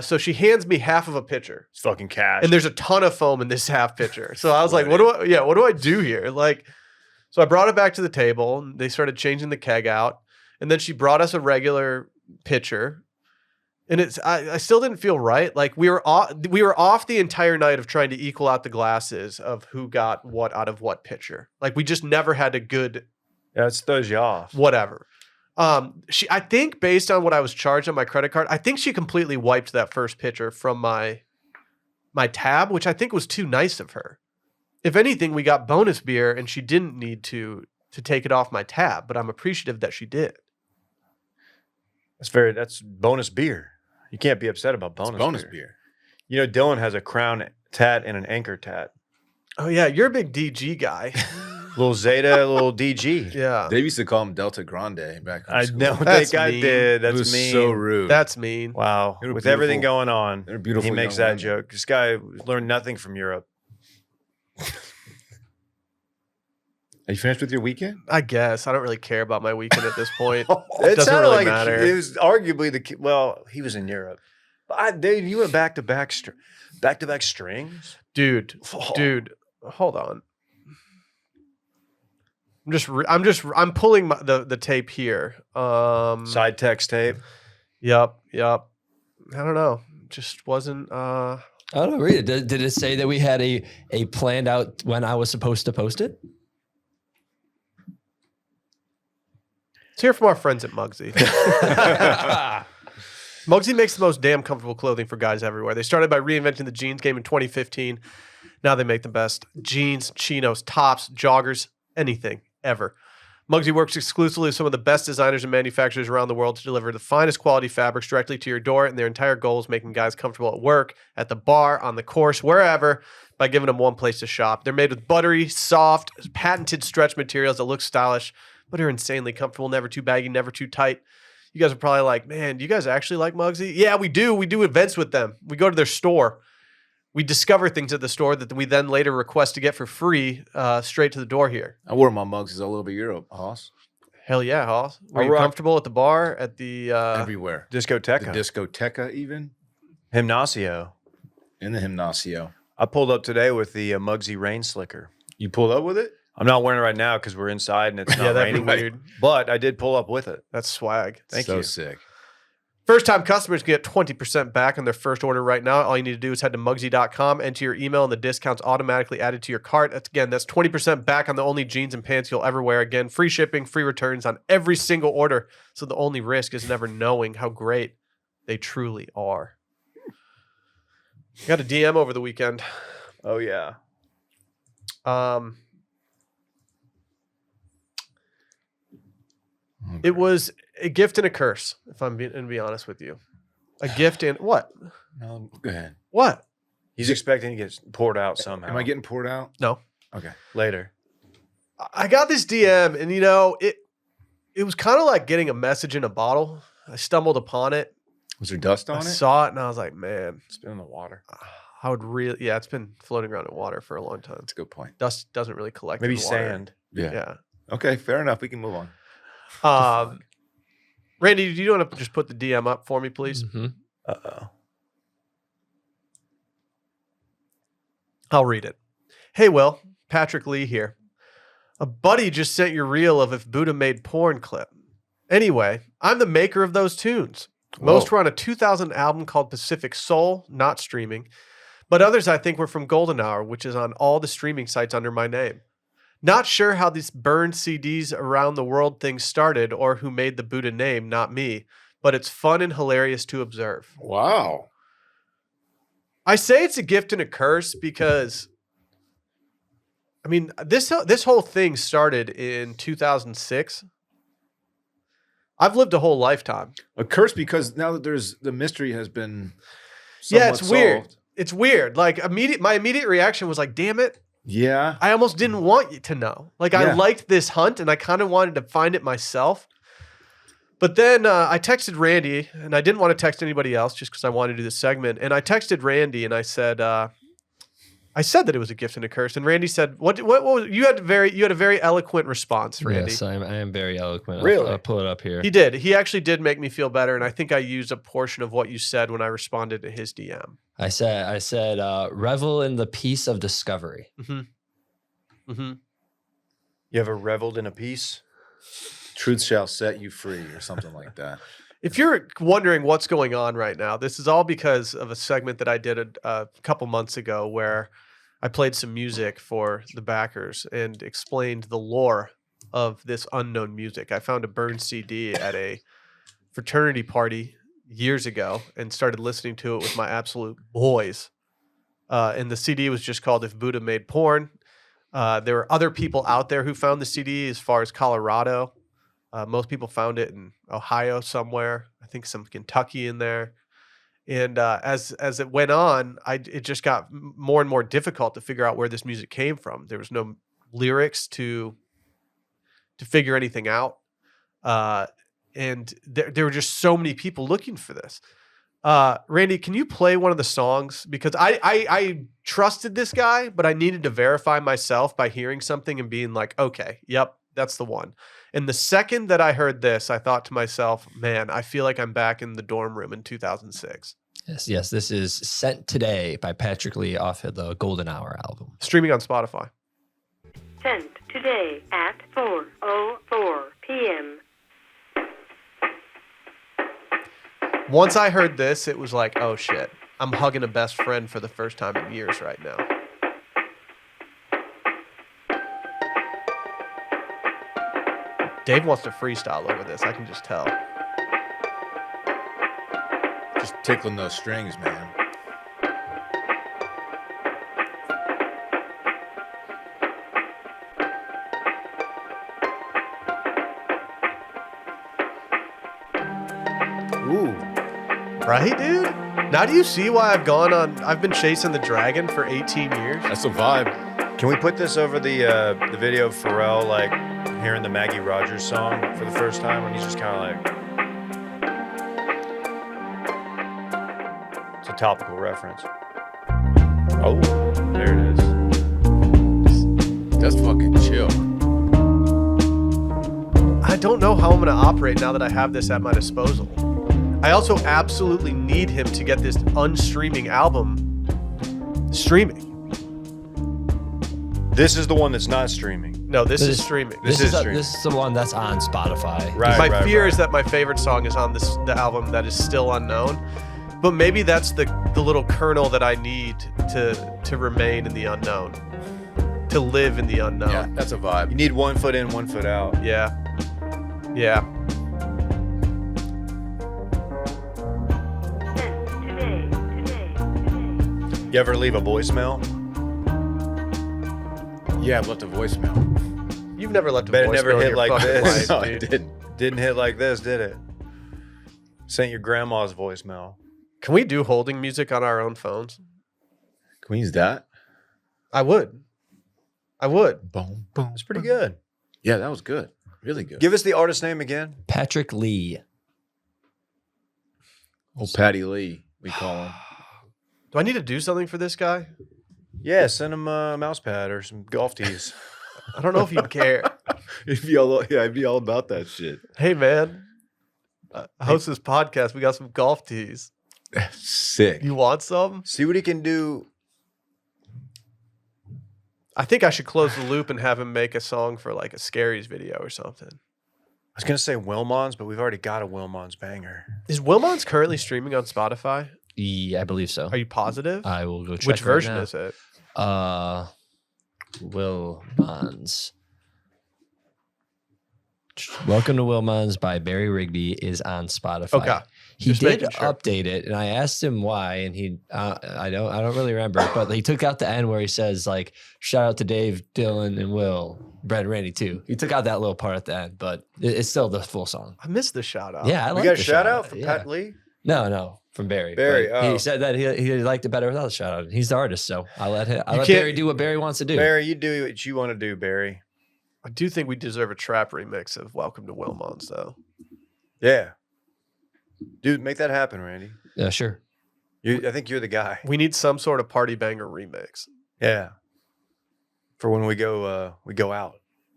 So she hands me half of a pitcher. It's fucking cash. And there's a ton of foam in this half pitcher. So I was like, what do I do here? Like, so I brought it back to the table and they started changing the keg out. And then she brought us a regular pitcher. And I still didn't feel right. Like we were off the entire night of trying to equal out the glasses of who got what out of what pitcher. Like we just never had a good it throws you off. Whatever. I think based on what I was charged on my credit card, I think she completely wiped that first pitcher from my tab, which I think was too nice of her. If anything, we got bonus beer and she didn't need to take it off my tab, but I'm appreciative that she did. That's bonus beer. You can't be upset about bonus beer. You know, Dillon has a Crown tat and an Anchor tat. Oh yeah, you're a big DG guy. Little Zeta, little DG. Yeah. They used to call him Delta Grande back in I school. don't That's think I mean. did. It That's was mean. so rude. That's mean. Wow. They were With beautiful. everything going on, They're beautiful he makes young that women. joke. This guy learned nothing from Europe. Are you finished with your weekend? I guess. I don't really care about my weekend at this point. It doesn't sounded really like matter. it was arguably well, he was in Europe. But dude, you went back to back strings? Dude, hold on. I'm pulling the tape here. Side text tape. Yep. I don't know. Just wasn't. I don't know. Read it. Did it say that we had a planned out when I was supposed to post it? Let's hear from our friends at Muggsy. Muggsy makes the most damn comfortable clothing for guys everywhere. They started by reinventing the jeans game in 2015. Now they make the best jeans, chinos, tops, joggers, anything ever. Muggsy works exclusively with some of the best designers and manufacturers around the world to deliver the finest quality fabrics directly to your door, and their entire goal is making guys comfortable at work, at the bar, on the course, wherever, by giving them one place to shop. They're made with buttery, soft, patented stretch materials that look stylish, but are insanely comfortable, never too baggy, never too tight. You guys are probably like, man, do you guys actually like Muggsy? Yeah, we do. We do events with them. We go to their store. we discover things at the store that we then later request to get for free straight to the door here. I wore my mugs all over Europe, Hoss. Hell yeah, Hoss. Were I you rock- comfortable at the bar, at the Everywhere. The Discoteca. discoteca even. Gymnasio. In the gymnasio. I pulled up today with the Muggsy Rain Slicker. You pulled up with it? I'm not wearing it right now because we're inside and it's yeah, not that'd be raining. weird. But I did pull up with it. That's swag. Thank so you. sick. First-time customers get 20% back on their first order right now. All you need to do is head to Muggsy.com, enter your email, and the discount's automatically added to your cart. That's 20% back on the only jeans and pants you'll ever wear. Again, free shipping, free returns on every single order. So the only risk is never knowing how great they truly are. Got a DM over the weekend. Oh, yeah. It was a gift and a curse, if I'm going to be honest with you. A gift and what? No, go ahead. What? He's expecting to get poured out somehow. Am I getting poured out? No. Okay. later? I got this DM, and it was kind of like getting a message in a bottle. I stumbled upon it. Was there dust on I it? saw it, and I was like, man, It's been in the water. I would really, yeah, it's been floating around in water for a long time. That's a good point. Dust doesn't really collect. Maybe in water. sand. Yeah. Yeah. Okay, fair enough. We can move on. Randy, do you want to just put the DM up for me, please? Mm-hmm. Uh-oh. I'll read it. Hey, Will. Patrick Lee here. A buddy just sent your reel of If Buddha Made Porn clip. Anyway, I'm the maker of those tunes. Most Whoa. were on a 2000 album called Pacific Soul, not streaming. But others I think were from Golden Hour, which is on all the streaming sites under my name. Not sure how these burned CDs around the world thing started or who made the Buddha name, not me. But it's fun and hilarious to observe. Wow. I say it's a gift and a curse because, I mean, this whole thing started in 2006. I've lived a whole lifetime. A curse because now that the mystery has been Yeah, it's somewhat weird. solved. It's weird. Like my immediate reaction was like, damn it. Yeah. I almost didn't want you to know. Like I Yeah. liked this hunt and I kind of wanted to find it myself. But then I texted Randy, and I didn't want to text anybody else just because I wanted to do this segment. And I texted Randy, and I said that it was a gift and a curse. And Randy said, "What was you had a very eloquent response, Randy." Yes, I am very eloquent. Really? I'll pull it up here. He did. He actually did make me feel better, and I think I used a portion of what you said when I responded to his DM. I said, revel in the peace of discovery. Mm-hmm. Mm-hmm. You ever reveled in a piece? Truth shall set you free or something like that. If you're wondering what's going on right now, this is all because of a segment that I did a couple months ago where I played some music for the backers and explained the lore of this unknown music. I found a burned CD at a fraternity party years ago and started listening to it with my absolute boys. And the CD was just called If Buddha Made Porn. There were other people out there who found the CD as far as Colorado. Most people found it in Ohio somewhere. I think some Kentucky in there. And as it went on, it just got more and more difficult to figure out where this music came from. There was no lyrics to figure anything out. And there were just so many people looking for this. Randy, can you play one of the songs? Because I trusted this guy, but I needed to verify myself by hearing something and being like, okay, yep, that's the one. And the second that I heard this, I thought to myself, man, I feel like I'm back in the dorm room in 2006. Yes. This is Sent Today by Patrick Lee off of the Golden Hour album. Streaming on Spotify. Sent today at 4:04 p.m. Once I heard this, it was like, oh shit, I'm hugging a best friend for the first time in years right now. Dave wants to freestyle over this. I can just tell. Just tickling those strings, man. Ooh. Right, dude? Now do you see why I've been chasing the dragon for 18 years? That's a vibe. Can we put this over the video of Pharrell, like, hearing the Maggie Rogers song for the first time when he's just kind of like... It's a topical reference. Oh, there it is. That's fucking chill. I don't know how I'm going to operate now that I have this at my disposal. I also absolutely need him to get this unstreaming album streaming. This is the one that's not streaming. No, this is streaming. This is streaming. This is the one that's on Spotify. Right. My fear is that my favorite song is on the album that is still unknown. But maybe that's the little kernel that I need to remain in the unknown. To live in the unknown. Yeah, that's a vibe. You need 1 foot in, 1 foot out. Yeah. Yeah. Today. You ever leave a voicemail? Yeah, I've left a voicemail. You've never left a Bet it voicemail never in hit your like fucking this. No, life, I dude. didn't. Didn't hit like this, did it? Sent your grandma's voicemail. Can we do holding music on our own phones? Can we use that? I would. Boom, boom. It's pretty good. Yeah, that was good. Really good. Give us the artist name again. Patrick Lee. Oh, Patty Lee, we call him. Do I need to do something for this guy? Yeah, send him a mouse pad or some golf tees. I don't know if he'd care. It'd be all about that shit. Hey, man. I host this podcast. We got some golf tees. Sick. You want some? See what he can do. I think I should close the loop and have him make a song for like a Scaries video or something. I was going to say Wilmons, but we've already got a Wilmons banger. Is Wilmons currently streaming on Spotify? Yeah, I believe so. Are you positive? I will go check. Which right version now. is it? Wilmons. Welcome to Wilmons by Barry Rigby is on Spotify. Okay. He Just did making sure. update it, and I asked him why, and he I don't really remember, but he took out the end where he says like shout out to Dave, Dillon, and Will, Brad, and Randy too. He took out that little part at the end, but it's still the full song. I missed the shout out. Yeah, I We like got a the shout out from yeah. Pat Lee? No, from Barry. Barry, But oh. He said that he liked it better without the shout out. He's the artist, so I let can't- Barry do what Barry wants to do. Barry, you do what you want to do, Barry. I do think we deserve a trap remix of Welcome to Wilmons, though. Yeah. Dude, make that happen, Randy. Yeah, sure. I think you're the guy. We need some sort of party banger remix. Yeah. For when we go out.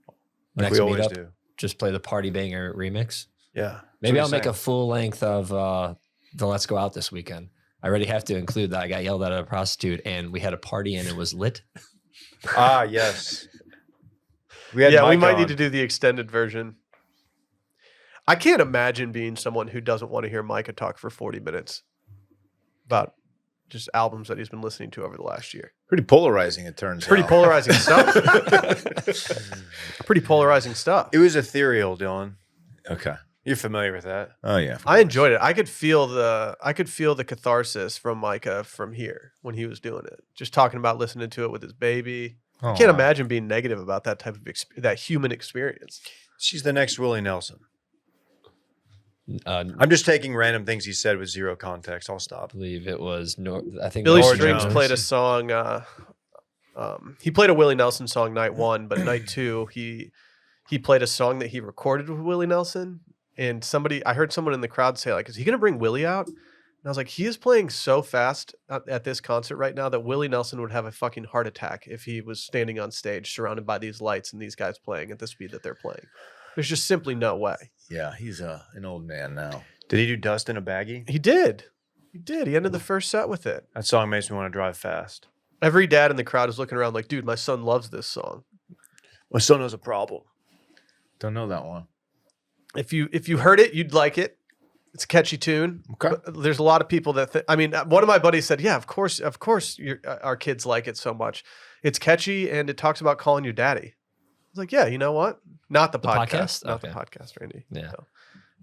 Like Next we always meetup, do. just play the Party Banger remix. Yeah. Maybe I'll That's what make a I'm full length of the Let's Go Out this weekend. I already have to include that I got yelled at a prostitute and we had a party and it was lit. saying. Ah, yes. We had Yeah, we Mike might on. need to do the extended version. I can't imagine being someone who doesn't want to hear Micah talk for 40 minutes about just albums that he's been listening to over the last year. Pretty polarizing, it turns Pretty out. polarizing stuff. Pretty polarizing stuff. It was ethereal, Dylan. Okay. You're familiar with that. Oh, yeah. I enjoyed it. I could feel the catharsis from Micah from here when he was doing it. Just talking about listening to it with his baby. I can't imagine being negative about that type of that human experience. She's the next Willie Nelson. I I'm just taking random things he said with zero context. I'll stop. believe it was I think Billy North Strings Jones. played a song. He played a Willie Nelson song night one, but night two he played a song that he recorded with Willie Nelson. And I heard someone in the crowd say, like, is he going to bring Willie out? And I was like, he is playing so fast at this concert right now that Willie Nelson would have a fucking heart attack if he was standing on stage surrounded by these lights and these guys playing at the speed that they're playing. There's just simply no way. Yeah, he's an old man now. Did he do Dust in a Baggie? He did. He ended the first set with it. That song makes me want to drive fast. Every dad in the crowd is looking around like, dude, my son loves this song. My son has a problem. Don't know that one. If you heard it, you'd like it. It's a catchy tune. Okay. But there's a lot of people that one of my buddies said, yeah, of course our kids like it so much. It's catchy and it talks about calling you daddy. I was like, yeah, you know what? Not the podcast. Not Okay. the podcast, Randy. Yeah. So,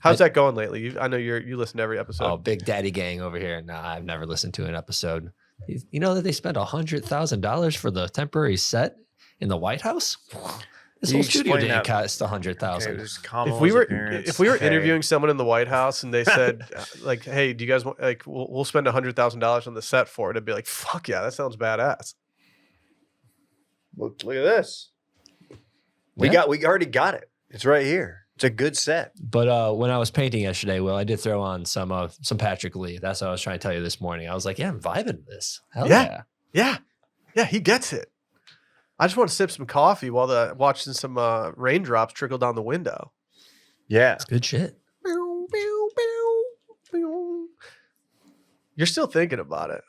how's that going lately? I know you listen to every episode. Oh, Big Daddy Gang over here. Nah, I've never listened to an episode. You know that they spent $100,000 for the temporary set in the White House? This You whole studio explain didn't that. cost $100,000. there's If Kamala's we were appearance. Okay. interviewing someone in the White House and they said like, hey, do you guys want, like we'll spend $100,000 on the set for it? It'd be like, fuck yeah, that sounds badass. Look at this. Yeah. We already got it. It's right here. It's a good set. But when I was painting yesterday, Will, I did throw on some Patrick Lee. That's what I was trying to tell you this morning. I was like, yeah, I'm vibing this. Hell Yeah. yeah. Yeah. Yeah, he gets it. I just want to sip some coffee while watching some raindrops trickle down the window. Yeah. It's good shit. You're still thinking about it.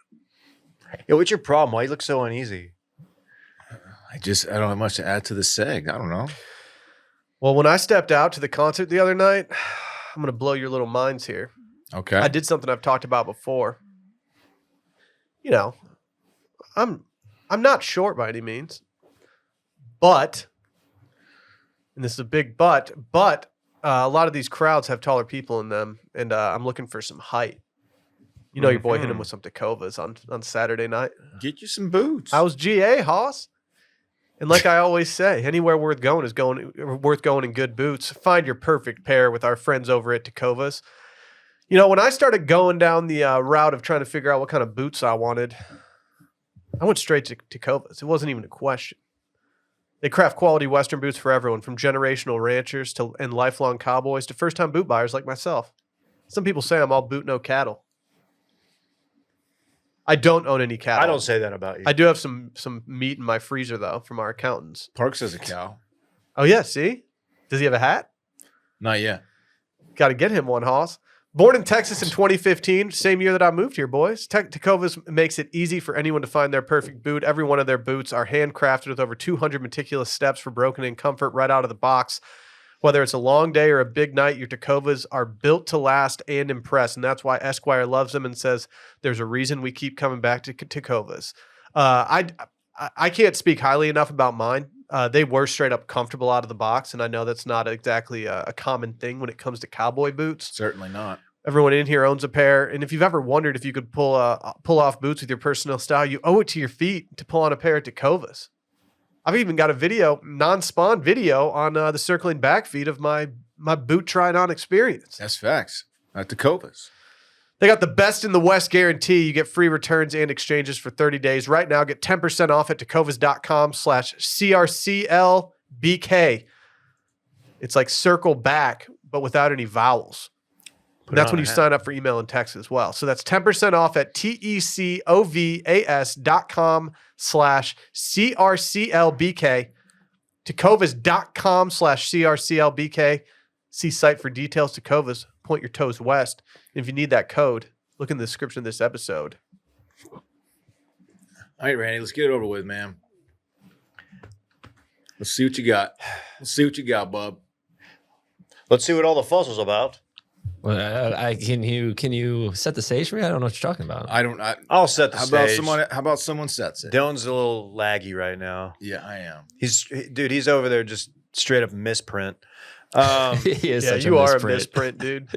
Yeah, what's your problem? Why you look so uneasy? I don't have much to add to the seg. I don't know. Well, when I stepped out to the concert the other night, I'm going to blow your little minds here. Okay. I did something I've talked about before. You know, I'm not short by any means, but, and this is a big but a lot of these crowds have taller people in them, and I'm looking for some height. You know, your boy hit him with some Tacovas on Saturday night. Get you some boots. I was GA, Hoss. And like I always say, anywhere worth going in good boots. Find your perfect pair with our friends over at Tacovas. You know, when I started going down the route of trying to figure out what kind of boots I wanted, I went straight to Tacovas. It wasn't even a question. They craft quality Western boots for everyone, from generational ranchers and lifelong cowboys to first-time boot buyers like myself. Some people say I'm all boot, no cattle. I don't own any cattle. I don't say that about you. I do have some meat in my freezer, though, from our accountants. Parks has a cow. Oh, yeah, see? Does he have a hat? Not yet. Got to get him one, Hoss. Born in Texas in 2015, same year that I moved here, boys. Tacovas makes it easy for anyone to find their perfect boot. Every one of their boots are handcrafted with over 200 meticulous steps for broken-in comfort right out of the box. Whether it's a long day or a big night, your Tacovas are built to last and impress, and that's why Esquire loves them and says there's a reason we keep coming back to Tacovas. I can't speak highly enough about mine. They were straight up comfortable out of the box, and I know that's not exactly a common thing when it comes to cowboy boots. Certainly not. Everyone in here owns a pair, and if you've ever wondered if you could pull off boots with your personal style, you owe it to your feet to pull on a pair of Tacovas. I've even got a non-spawn video on the circling back feed of my boot trying on experience. That's facts. At Tacovas. They got the best in the West guarantee. You get free returns and exchanges for 30 days. Right now, get 10% off at tacovas.com/CRCLBK. It's like circle back, but without any vowels. And that's when you sign up for email and text as well. So that's 10% off at tecovas.com/CRCLBK. Tacovas.com/CRCLBK. See site for details. Tacovas, point your toes west. And if you need that code, look in the description of this episode. All right, Randy, let's get it over with, man. Let's see what you got. Bub. Let's see what all the fuss was about. Well, can you set the stage for me? I don't know what you're talking about. I'll set the stage. How about someone sets it? Dillon's a little laggy right now. Yeah, I am. He's over there just straight up misprint. He is such you a are a misprint. misprint, dude.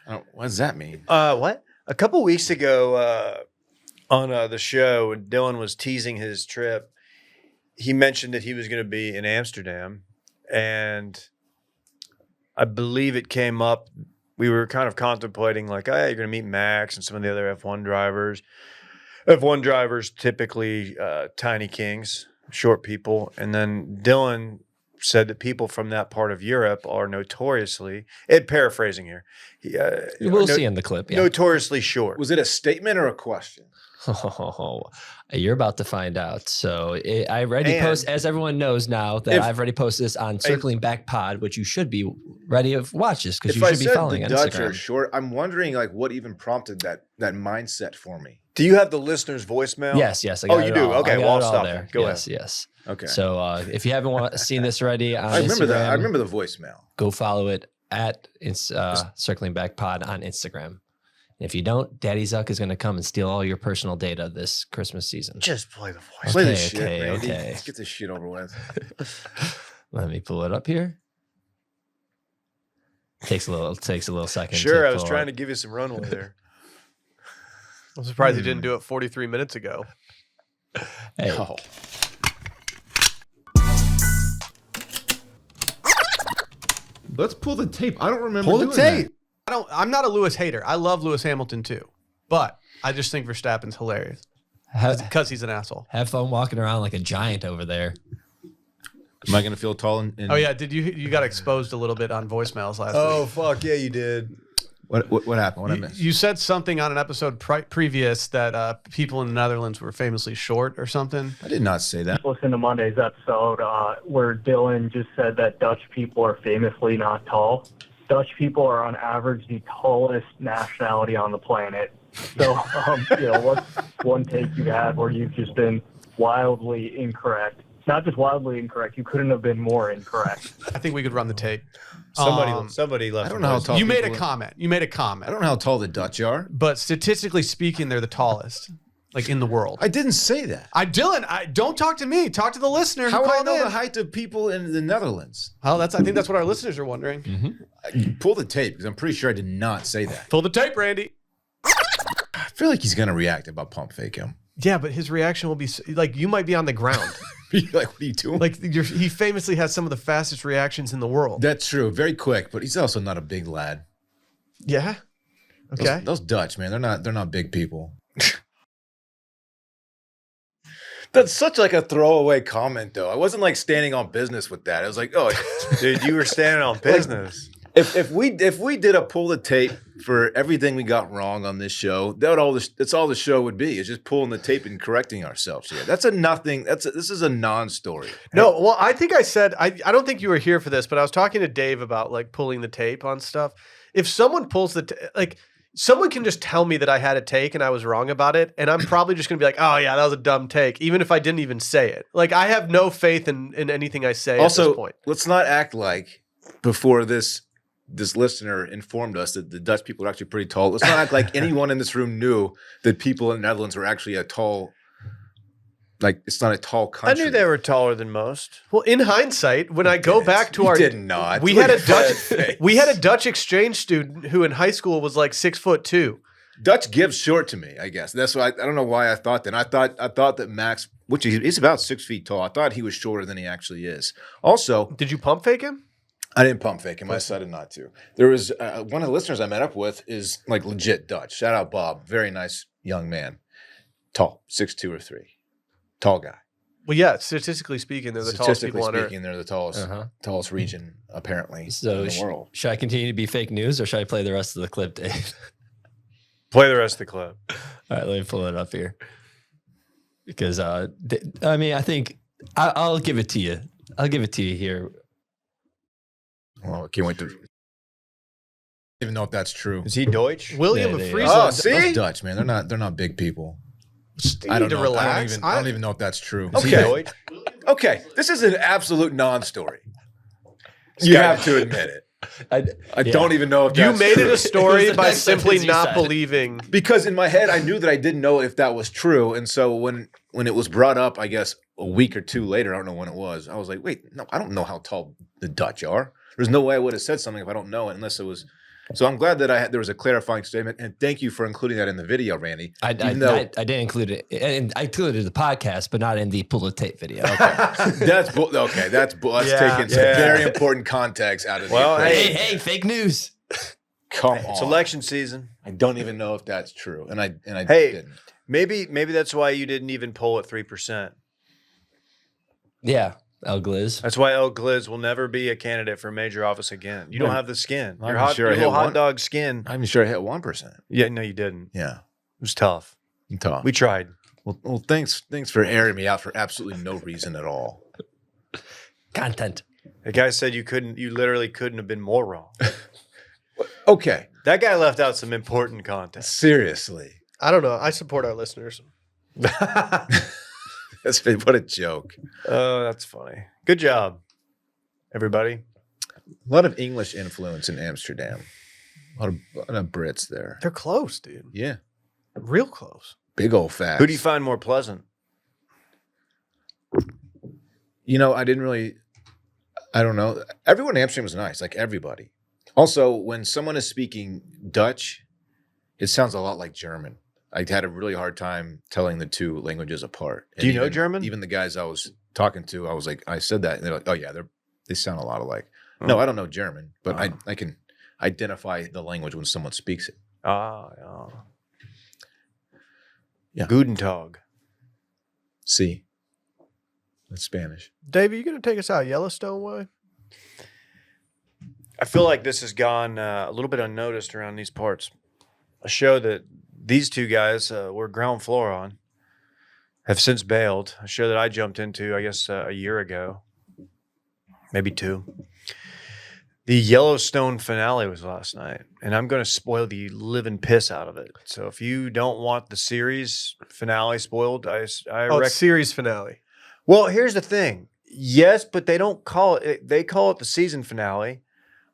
What does that mean? What? A couple weeks ago on the show, when Dillon was teasing his trip, he mentioned that he was going to be in Amsterdam, and I believe it came up. We were kind of contemplating, like, hey, you're going to meet Max and some of the other F1 drivers. F1 drivers typically tiny kings, short people, and then Dillon said that people from that part of Europe are notoriously, paraphrasing here, We'll see in the clip. Yeah. notoriously short. Was it a statement or a question? Oh, you're about to find out. So I already post, as everyone knows now, that I've already posted this on Circling Back Pod, which you should be ready to watch this because you should be following on Dutch Instagram. are short, I'm wondering like what even prompted that mindset for me. Do you have the listener's voicemail? Yes. I got you it do? all. Okay, I got well, I'll it all stop there. there. Go ahead. Yes. Okay. So if you haven't seen this already on I remember Instagram, that. I remember the voicemail. go follow it at Circling Back Pod on Instagram. If you don't, Daddy Zuck is going to come and steal all your personal data this Christmas season. Just play the voice. Play Okay, this shit, okay, Randy. okay. Let's get this shit over with. Let me pull it up here. Takes a little second. Sure, I was trying to give you some runway there. I'm surprised he didn't do it 43 minutes ago. Hey, Oh. Let's pull the tape. I don't remember Pull the doing tape. I'm not a Lewis hater. I love Lewis Hamilton too, but I just think Verstappen's hilarious because he's an asshole. have fun walking around like a giant over there. Am I going to feel tall? And Oh yeah, did you got exposed a little bit on voicemails last Oh, week? fuck yeah, you did. What happened? What I You, missed? you said something on an episode previous that people in the Netherlands were famously short or something. I did not say that. Listen to Monday's episode where Dillon just said that Dutch people are famously not tall. Dutch people are on average the tallest nationality on the planet. So, what's one take you had where you've just been wildly incorrect? Not just wildly incorrect, you couldn't have been more incorrect. I think we could run the tape. Somebody left. I don't know how tall You made a people are. comment. You made a I comment. don't know how tall the Dutch are. But statistically speaking, they're the tallest, like in the world. I didn't say that. Dylan, don't talk to me. Talk to the listener. How who would I called know in. the height of people in the Netherlands? Well, I think that's what our listeners are wondering. Pull the tape because I'm pretty sure I did not say that. Pull the tape, Randy. I feel like he's gonna react if I pump fake him. Yeah, but his reaction will be like you might be on the ground. Like, what are you doing? Like he famously has some of the fastest reactions in the world. That's true. Very quick, but he's also not a big lad. Yeah. Okay. Those Dutch, man, they're not big people. That's such like a throwaway comment, though. I wasn't like standing on business with that. I was like, oh, Dude, you were standing on business. if we did a pull the tape for everything we got wrong on this show, that's all the show would be. Is just pulling the tape and correcting ourselves here. This is a non-story. No, well, I think I said I don't think you were here for this, but I was talking to Dave about like pulling the tape on stuff. If someone pulls someone can just tell me that I had a take and I was wrong about it, and I'm probably just going to be like, "Oh yeah, that was a dumb take," even if I didn't even say it. Like I have no faith in anything I say at this point. Let's not act like before this listener informed us that the Dutch people are actually pretty tall. Let's not act like anyone in this room knew that people in the Netherlands were actually a tall. Like it's not a tall I country. knew they were taller than most. Well, in hindsight, when I go back to You our did not. we Look had a at that face. we had a Dutch exchange student who in high school was like 6'2". Dutch gives short to me, I guess. That's why I don't know why I thought that. I thought that Max, which he's about 6 feet tall. I thought he was shorter than he actually is. Also, Did you pump fake him? I didn't pump fake him. I decided not to. There was one of the listeners I met up with is like legit Dutch. Shout out Bob, very nice young man, tall, 6'2" or 6'3", tall guy. Well, yeah. Statistically speaking, they're the tallest people on Earth. They're the tallest region apparently So in the world. should I continue to be fake news or should I play the rest of the clip, Dave? Play the rest of the clip. All right, let me pull it up here. Because, I think I'll give it to you. I'll give it to you here. Well, I can't wait to. I don't even know if that's true. Is he Deutsch? William Yeah, of they- Friesland. Oh, see, Dutch man, they're not big people. You I don't need to know. relax. I don't even know if that's true. Is he Deutsch? Okay, this is an absolute non-story. You have to admit it. I don't even know if You that's made true. it a story It was the by next simply sentence you not said. believing. Because in my head, I knew that I didn't know if that was true, and so when it was brought up, I guess a week or two later, I don't know when it was. I was like, wait, no, I don't know how tall the Dutch are. There's no way I would have said something if I don't know it, unless it was. So I'm glad that there was a clarifying statement, and thank you for including that in the video, Randy. I didn't include it. And I included the podcast, but not in the pull the tape video. That's taking some very important context out of Well, the equation. Hey, fake news. Come It's on. election season. I don't even know if that's true, and I Hey. didn't. Maybe that's why you didn't even poll at 3%. Yeah, El Gliz. That's why El Gliz will never be a candidate for major office again. You don't have the skin. I'm Your sure I hit little hot one. dog skin. I'm sure I hit 1%. Yeah, no, you didn't. Yeah, It was tough. tough. We tried. Well, thanks for airing me out for absolutely no reason at all. Content. The guy said you literally couldn't have been more wrong. Okay, That guy left out some important content. seriously, I don't know. I support our listeners. what a joke. Oh, that's funny. Good job, everybody. A lot of English influence in Amsterdam. A lot of Brits there. They're close, dude. Yeah, Real close. big old facts. Who do you find more pleasant? You know, I don't know. Everyone in Amsterdam was nice, like everybody. Also, when someone is speaking Dutch, it sounds a lot like German. I had a really hard time telling the two languages apart. Do you And know German? Even the guys I was talking to, I said that, and they're like, "Oh yeah, they sound a lot alike." No, I don't know German, but I can identify the language when someone speaks it. Yeah. Guten Tag. See, that's Spanish. Dave, are you going to take us out Yellowstone way? feel like this has gone a little bit unnoticed around these parts. A show that these two guys were ground floor on have since bailed. A show that I jumped into, I guess, a year ago, maybe 2. The Yellowstone finale was last night, and I'm going to spoil the living piss out of it. So if you don't want the series finale spoiled, It's series finale. Well, here's the thing. Yes, but they don't call it. They call it the season finale.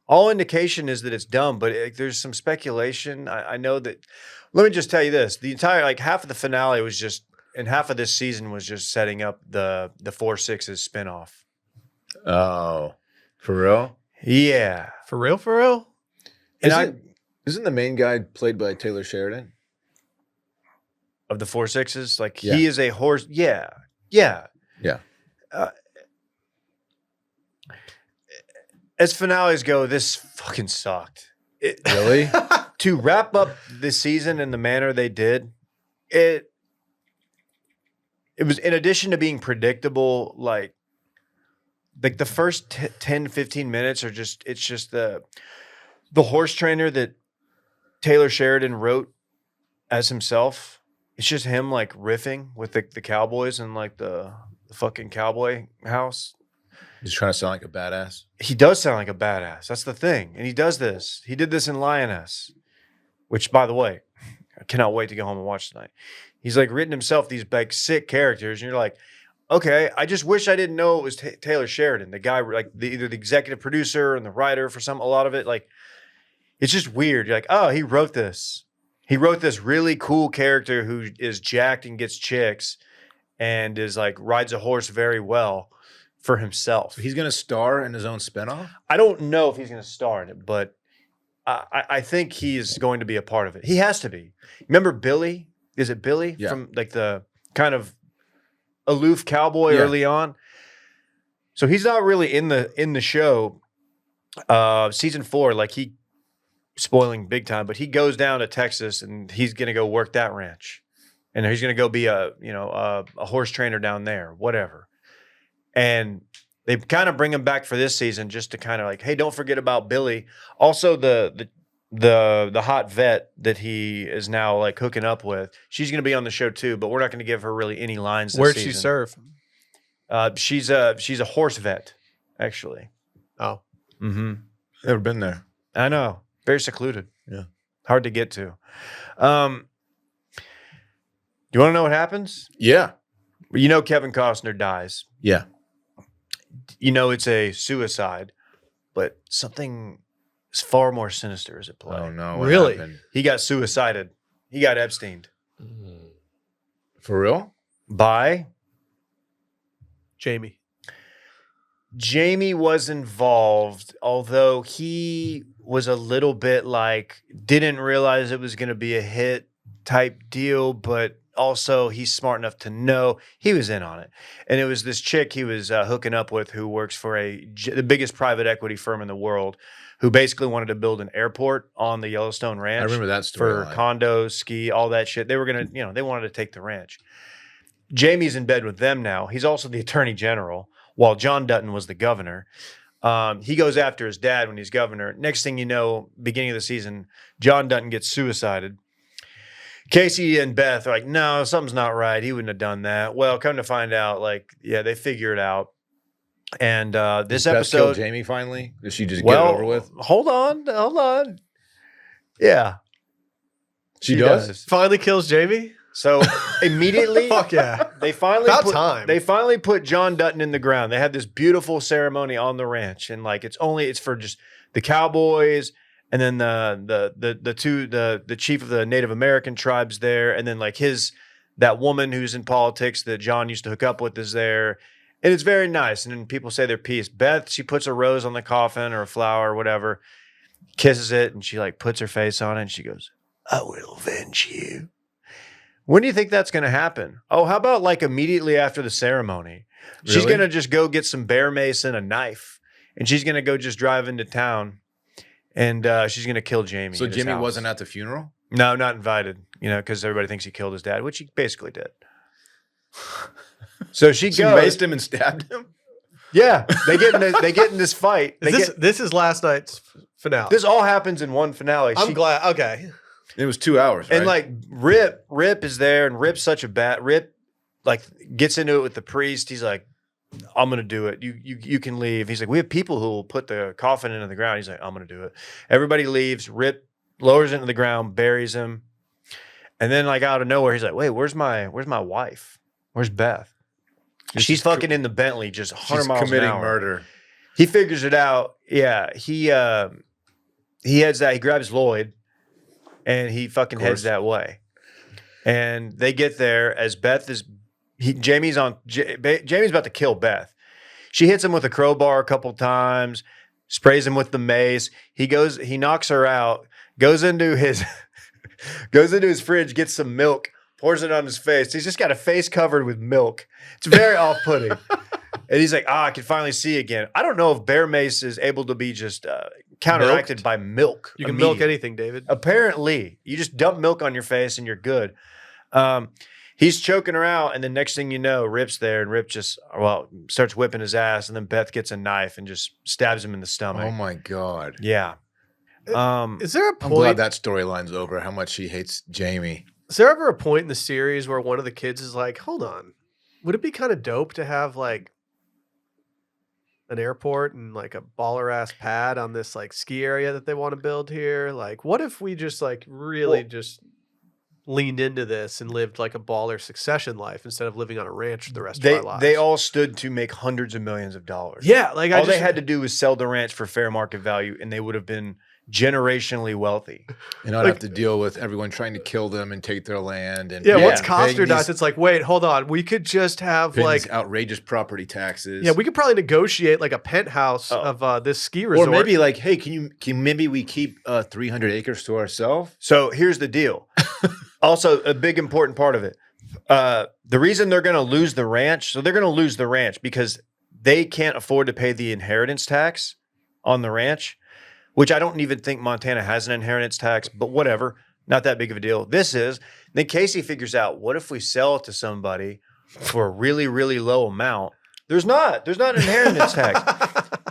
All indication is that it's done, but there's some speculation. I know that. Let me just tell you this: the entire half of the finale was just, and half of this season was just setting up the 4-6's spinoff. Oh, for real? Yeah, For real? For real? and Isn't the main guy played by Taylor Sheridan? of the 4-6's, Yeah. he is a horse. Yeah. As finales go, this fucking sucked. Really? To wrap up this season in the manner they did, it was, in addition to being predictable, like the first 10, 15 minutes are just, it's just the horse trainer that Taylor Sheridan wrote as himself. It's just him like riffing with the cowboys and like the fucking cowboy house. He's trying to sound like a badass. He does sound like a badass. That's the thing. And he does this. He did this in Lioness, which, by the way, I cannot wait to go home and watch tonight. He's like written himself these like sick characters, and you're like, okay, I just wish I didn't know it was Taylor Sheridan, the guy, like either the executive producer and the writer for a lot of it. Like, it's just weird. You're like, oh, he wrote this. He wrote this really cool character who is jacked and gets chicks and is like rides a horse very well for himself. So he's going to star in his own spinoff? I don't know if he's going to star in it, but I think he's going to be a part of it. He has to be. Remember Billy? Is it Billy? Yeah. From like the kind of aloof cowboy early on. So he's not really in the show. Season 4, like he spoiling big time, but he goes down to Texas and he's going to go work that ranch. And he's going to go be a horse trainer down there, whatever. And they kind of bring him back for this season just to kind of like, hey, don't forget about Billy. Also, the hot vet that he is now like hooking up with, she's going to be on the show too, but we're not going to give her really any lines this Where'd season. she serve? She's a horse vet, actually. Oh. Mm-hmm. Never been there. I know. Very secluded. Yeah. Hard to get to. Do you want to know what happens? Yeah. You know Kevin Costner dies. Yeah. You know it's a suicide, but something is far more sinister is at play. Oh, no. What Really? happened? He got suicided. He got Epsteined. For real? By? Jamie. Jamie was involved, although he was a little bit like, didn't realize it was going to be a hit type deal, but also he's smart enough to know he was in on it. And it was this chick he was hooking up with who works for the biggest private equity firm in the world, who basically wanted to build an airport on the Yellowstone ranch. I remember that story. For condos, ski, all that shit. They were going to, they wanted to take the ranch. Jamie's in bed with them now. He's also the attorney general, while John Dutton was the governor. He goes after his dad when he's governor. Next thing you know, beginning of the season, John Dutton gets suicided. Casey and Beth are like, no, something's not right. He wouldn't have done that. Well, come to find out, they figure it out. And this Beth episode, killed Jamie finally? Did she just get it over with? Hold on. Yeah. She does? Finally kills Jamie? So immediately, Fuck yeah. They finally About put, time. They finally put John Dutton in the ground. They had this beautiful ceremony on the ranch, and it's for just the cowboys, and then the chief of the Native American tribes there, and then that woman who's in politics that John used to hook up with is there, and it's very nice. And then people say their piece. Beth, she puts a rose on the coffin or a flower or whatever, kisses it, and she puts her face on it, and she goes, "I will avenge you." When do you think that's going to happen? Oh, how about immediately after the ceremony? She's Really? going to just go get some bear mace and a knife, and she's going to go just drive into town, and she's going to kill Jamie. So at his Jimmy house. wasn't at the funeral? No, not invited, because everybody thinks he killed his dad, which he basically did. So she She goes. maced him and stabbed him? Yeah, they get in this fight. This is last night's finale. This all happens in one finale. I'm glad. Okay. It was 2 hours, right? And like Rip is there, and Rip's such a bad Rip, like gets into it with the priest. He's like, I'm gonna do it. You can leave. He's like, we have people who will put the coffin into the ground. He's like, I'm gonna do it. Everybody leaves. Rip lowers it into the ground, buries him, and then like out of nowhere, he's like, wait, where's my wife? Where's Beth? She's fucking in the Bentley, just 100 miles committing an hour. murder. He figures it out. Yeah, he heads that. He grabs Lloyd, and he fucking heads that way. And they get there as Beth is. Jamie's about to kill Beth. She hits him with a crowbar a couple times, sprays him with the mace. He knocks her out, goes into his fridge, gets some milk, pours it on his face. He's just got a face covered with milk. It's very off-putting. And he's like, I can finally see again. I don't know if bear mace is able to be just counteracted by milk. You can milk anything, David. Apparently. You just dump milk on your face and you're good. He's choking her out, and the next thing you know, Rip's there, and Rip just starts whipping his ass, and then Beth gets a knife and just stabs him in the stomach. Oh my God. Yeah. Is there a point? I'm glad that storyline's over. How much she hates Jamie. Is there ever a point in the series where one of the kids is like, hold on, would it be kind of dope to have like an airport and like a baller ass pad on this like ski area that they want to build here? Like, what if we just like really just leaned into this and lived like a baller succession life instead of living on a ranch for the rest of our lives? They all stood to make hundreds of millions of dollars. Yeah, like all they had to do was sell the ranch for fair market value, and they would have been generationally wealthy. And I'd have to deal with everyone trying to kill them and take their land. And once Coster dies, it's like, wait, hold on. We could just have like outrageous property taxes. Yeah, we could probably negotiate like a penthouse of this ski resort. Or maybe like, hey, can maybe we keep 300 acres to ourselves? So here's the deal. Also, a big important part of it. The reason they're going to lose the ranch, because they can't afford to pay the inheritance tax on the ranch, which I don't even think Montana has an inheritance tax, but whatever. Not that big of a deal. Then Casey figures out, what if we sell it to somebody for a really, really low amount? There's not an inheritance tax.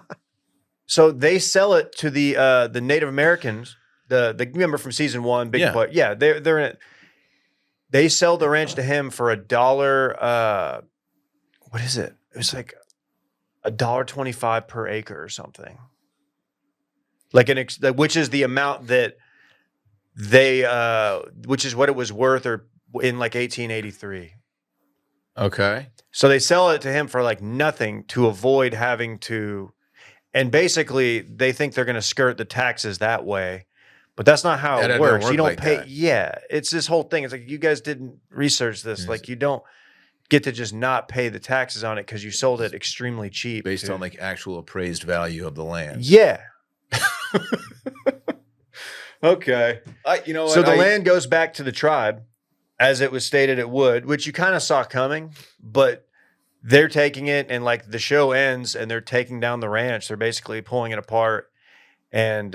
So they sell it to the Native Americans, the remember from season 1, big part. Yeah, they're in it. They sell the ranch to him for $1. What is it? It was like $1.25 per acre or something. Like which is the amount that they, which is what it was worth, or in like 1883. Okay. So they sell it to him for like nothing to avoid having to, and basically they think they're going to skirt the taxes that way. But that's not how it works. You don't like pay. That. Yeah, it's this whole thing. It's like, you guys didn't research this. Yes. Like, you don't get to just not pay the taxes on it because you sold it extremely cheap. Based on like actual appraised value of the land. Yeah. Okay. So the land goes back to the tribe as it was stated it would, which you kind of saw coming, but they're taking it, and like the show ends and they're taking down the ranch. They're basically pulling it apart, and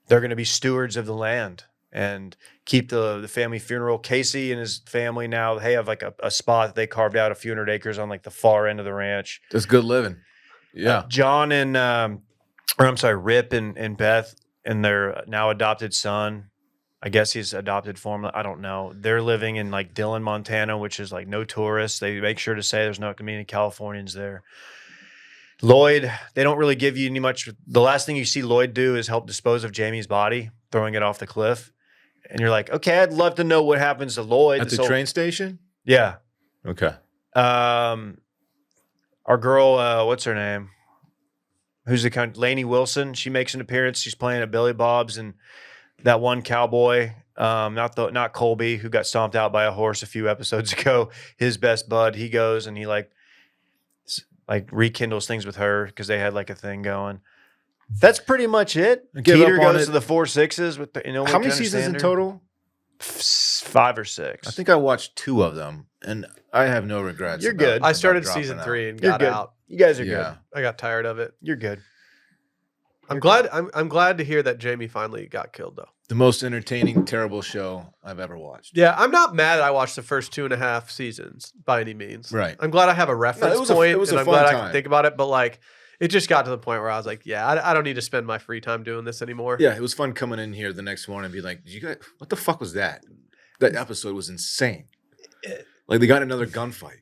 they're going to be stewards of the land and keep the family funeral. Casey and his family now, they have like a spot that they carved out a few hundred acres on like the far end of the ranch. That's good living. Yeah. John and, Rip and Beth and their now adopted son, I guess he's adopted formally, I don't know. They're living in like Dillon, Montana, which is like no tourists. They make sure to say there's not going to be any Californians there. Lloyd, they don't really give you any much. The last thing you see Lloyd do is help dispose of Jamie's body, throwing it off the cliff. And you're like, okay, I'd love to know what happens to Lloyd. At the train station? Yeah. Okay. Our girl, what's her name? Who's Lainey Wilson. She makes an appearance. She's playing at Billy Bob's, and that one cowboy, not Colby, who got stomped out by a horse a few episodes ago. His best bud, he goes and he like rekindles things with her because they had like a thing going. That's pretty much it. Peter goes to the 4 6s with how many seasons in total? 5 or 6. I think I watched 2 of them, and I have no regrets. You're good. I started season 3 and got out. You guys are good. I got tired of it. You're good. I'm glad to hear that Jamie finally got killed though. The most entertaining, terrible show I've ever watched. Yeah, I'm not mad that I watched the first 2.5 seasons by any means. Right. I'm glad I have a reference point, it was and a I'm fun glad I time. can think about it. But like, it just got to the point where I was like, yeah, I don't need to spend my free time doing this anymore. Yeah, it was fun coming in here the next morning and be like, "Did you guys? What the fuck was that? That episode was insane. Like they got another gunfight."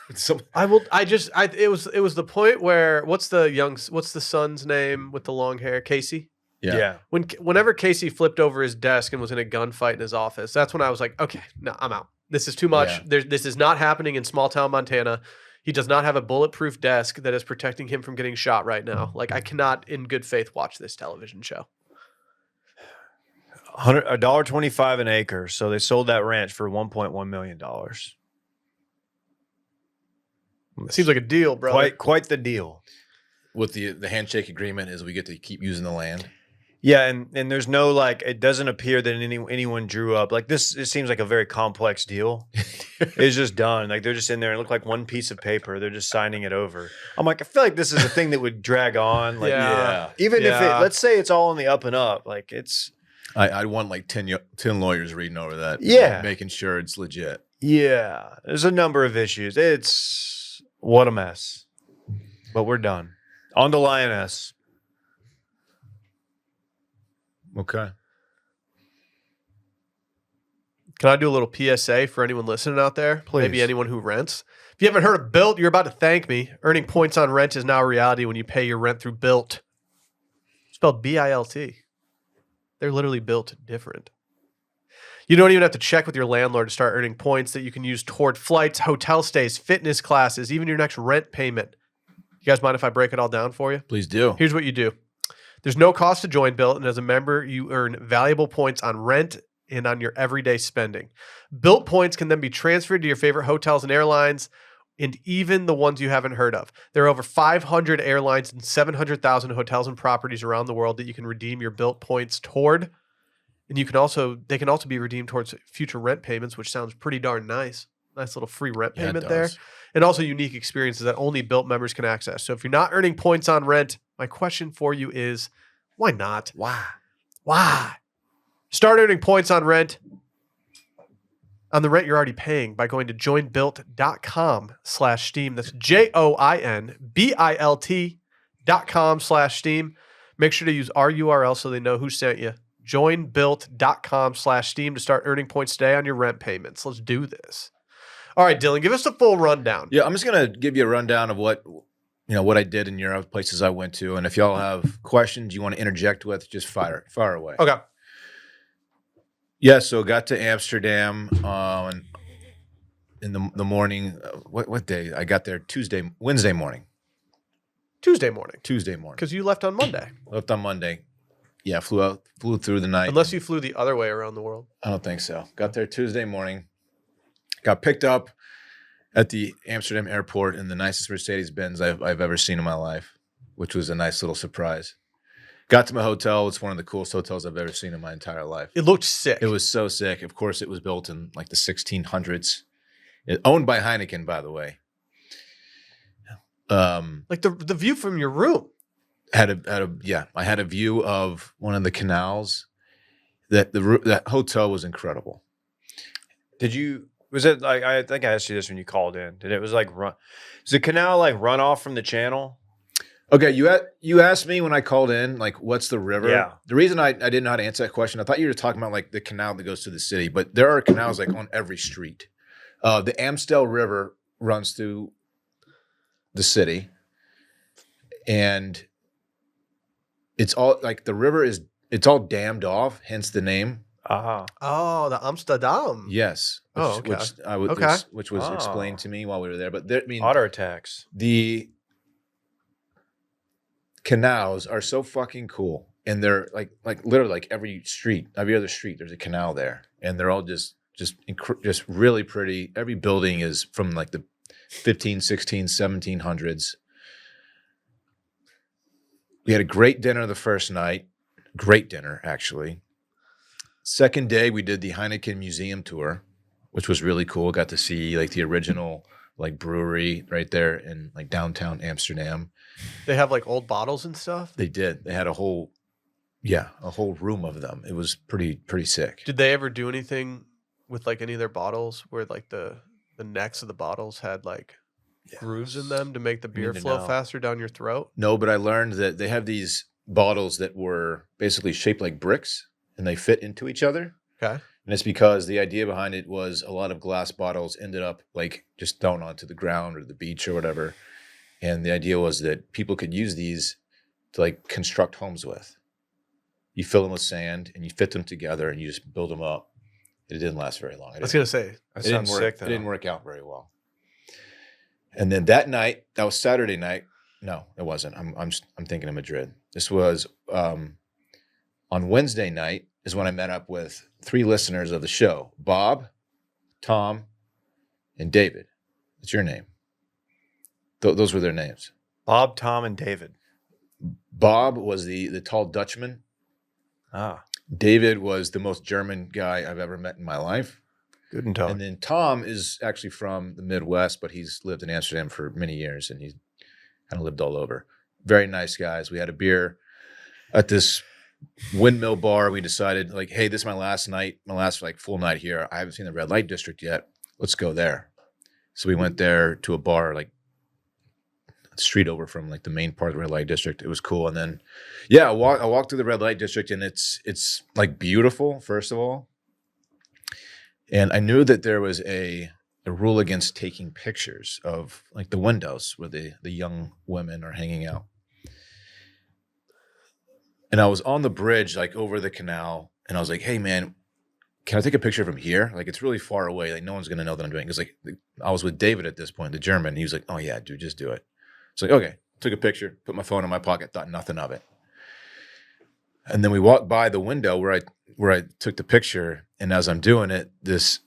It was the point where what's the son's name with the long hair? Casey. Yeah. Whenever Casey flipped over his desk and was in a gunfight in his office, that's when I was like, okay, no, I'm out. This is too much. Yeah. This is not happening in small town Montana. He does not have a bulletproof desk that is protecting him from getting shot right now. Like I cannot, in good faith, watch this television show. $1.25 an acre. So they sold that ranch for $1.1 million. Seems like a deal, brother. Quite the deal. With the handshake agreement is we get to keep using the land. Yeah, and there's no like it doesn't appear that anyone drew up like this. It seems like a very complex deal. It's just done. Like they're just in there and it looked like one piece of paper. They're just signing it over. I'm like, I feel like this is a thing that would drag on. Like, even if let's say it's all on the up and up, like it's. I want like 10 lawyers reading over that. Yeah, making sure it's legit. Yeah, there's a number of issues. It's what a mess. But we're done. On to Lioness. Okay. Can I do a little PSA for anyone listening out there? Please. Maybe anyone who rents. If you haven't heard of Built, you're about to thank me. Earning points on rent is now a reality when you pay your rent through Built. Spelled B-I-L-T. They're literally built different. You don't even have to check with your landlord to start earning points that you can use toward flights, hotel stays, fitness classes, even your next rent payment. You guys mind if I break it all down for you? Please do. Here's what you do. There's no cost to join Built, and as a member, you earn valuable points on rent and on your everyday spending. Built points can then be transferred to your favorite hotels and airlines, and even the ones you haven't heard of. There are over 500 airlines and 700,000 hotels and properties around the world that you can redeem your Built points toward. And they can also be redeemed towards future rent payments, which sounds pretty darn nice. Nice little free rent payment there. And also unique experiences that only Built members can access. So if you're not earning points on rent, my question for you is, why not? Why? Start earning points on rent, on the rent you're already paying by going to joinbuilt.com/steam. That's joinbilt.com/steam. Make sure to use our URL so they know who sent you. Joinbuilt.com/steam to start earning points today on your rent payments. Let's do this. All right, Dillon, give us a full rundown. Yeah, I'm just gonna give you a rundown of what I did in Europe, places I went to, and if y'all have questions you want to interject with, just fire away. Okay. Yeah, so got to Amsterdam in the morning. What day? I got there Wednesday morning. Tuesday morning. Because you left on Monday. Left on Monday. Yeah, flew through the night. Unless you flew the other way around the world. I don't think so. Got there Tuesday morning. Got picked up at the Amsterdam airport in the nicest Mercedes-Benz I've ever seen in my life, which was a nice little surprise. Got to my hotel. It's one of the coolest hotels I've ever seen in my entire life. It looked sick. It was so sick. Of course, it was built in like the 1600s. Owned by Heineken, by the way. Like the view from your room. I had a view of one of the canals. That hotel was incredible. Was it like I think I asked you this when you called in? Does the canal like run off from the channel? Okay, you asked me when I called in, like, what's the river? Yeah. The reason I didn't know how to answer that question, I thought you were talking about like the canal that goes to the city, but there are canals like on every street. The Amstel River runs through the city, and it's all like it's all dammed off, hence the name. Oh, the Amsterdam. Yes. Which was explained to me while we were there. But otter attacks. The canals are so fucking cool, and they're like literally like every other street, there's a canal there, and they're all just really pretty. Every building is from like the 15, 16, 1700s. We had a great dinner the first night. Great dinner, actually. Second day, we did the Heineken Museum tour, which was really cool. Got to see like the original like brewery right there in like downtown Amsterdam. They have like old bottles and stuff. They did. They had a whole room of them. It was pretty sick. Did they ever do anything with like any of their bottles where like the necks of the bottles had like grooves in them to make the beer flow faster down your throat? No, but I learned that they have these bottles that were basically shaped like bricks and they fit into each other. Okay. And it's because the idea behind it was a lot of glass bottles ended up like just thrown onto the ground or the beach or whatever. And the idea was that people could use these to like construct homes with. You fill them with sand and you fit them together and you just build them up. It didn't last very long. I was going to say. That It sounds sick, it though. didn't work out very well. And then that night, that was Saturday night. No, it wasn't. I'm thinking of Madrid. This was on Wednesday night is when I met up with 3 listeners of the show: Bob, Tom, and David. What's your name? Those were their names. Bob, Tom, and David. Bob was the tall Dutchman. Ah, David was the most German guy I've ever met in my life. Guten Tag. And then Tom is actually from the Midwest, but he's lived in Amsterdam for many years and he's kind of lived all over. Very nice guys. We had a beer at this windmill bar. We decided like, hey, this is my last like full night here. I haven't seen the red light district yet. Let's go there. So we went there to a bar like the street over from like the main part of the red light district. It was cool. And then, I walked through the red light district and it's like beautiful, first of all. And I knew that there was a rule against taking pictures of like the windows where the young women are hanging out. And I was on the bridge, like over the canal, and I was like, hey man, can I take a picture from here? Like it's really far away. Like no one's gonna know that I'm doing it. Because like I was with David at this point, the German. He was like, oh yeah, dude, just do it. It's like, okay, took a picture, put my phone in my pocket, thought nothing of it. And then we walked by the window where I took the picture, and as I'm doing it, this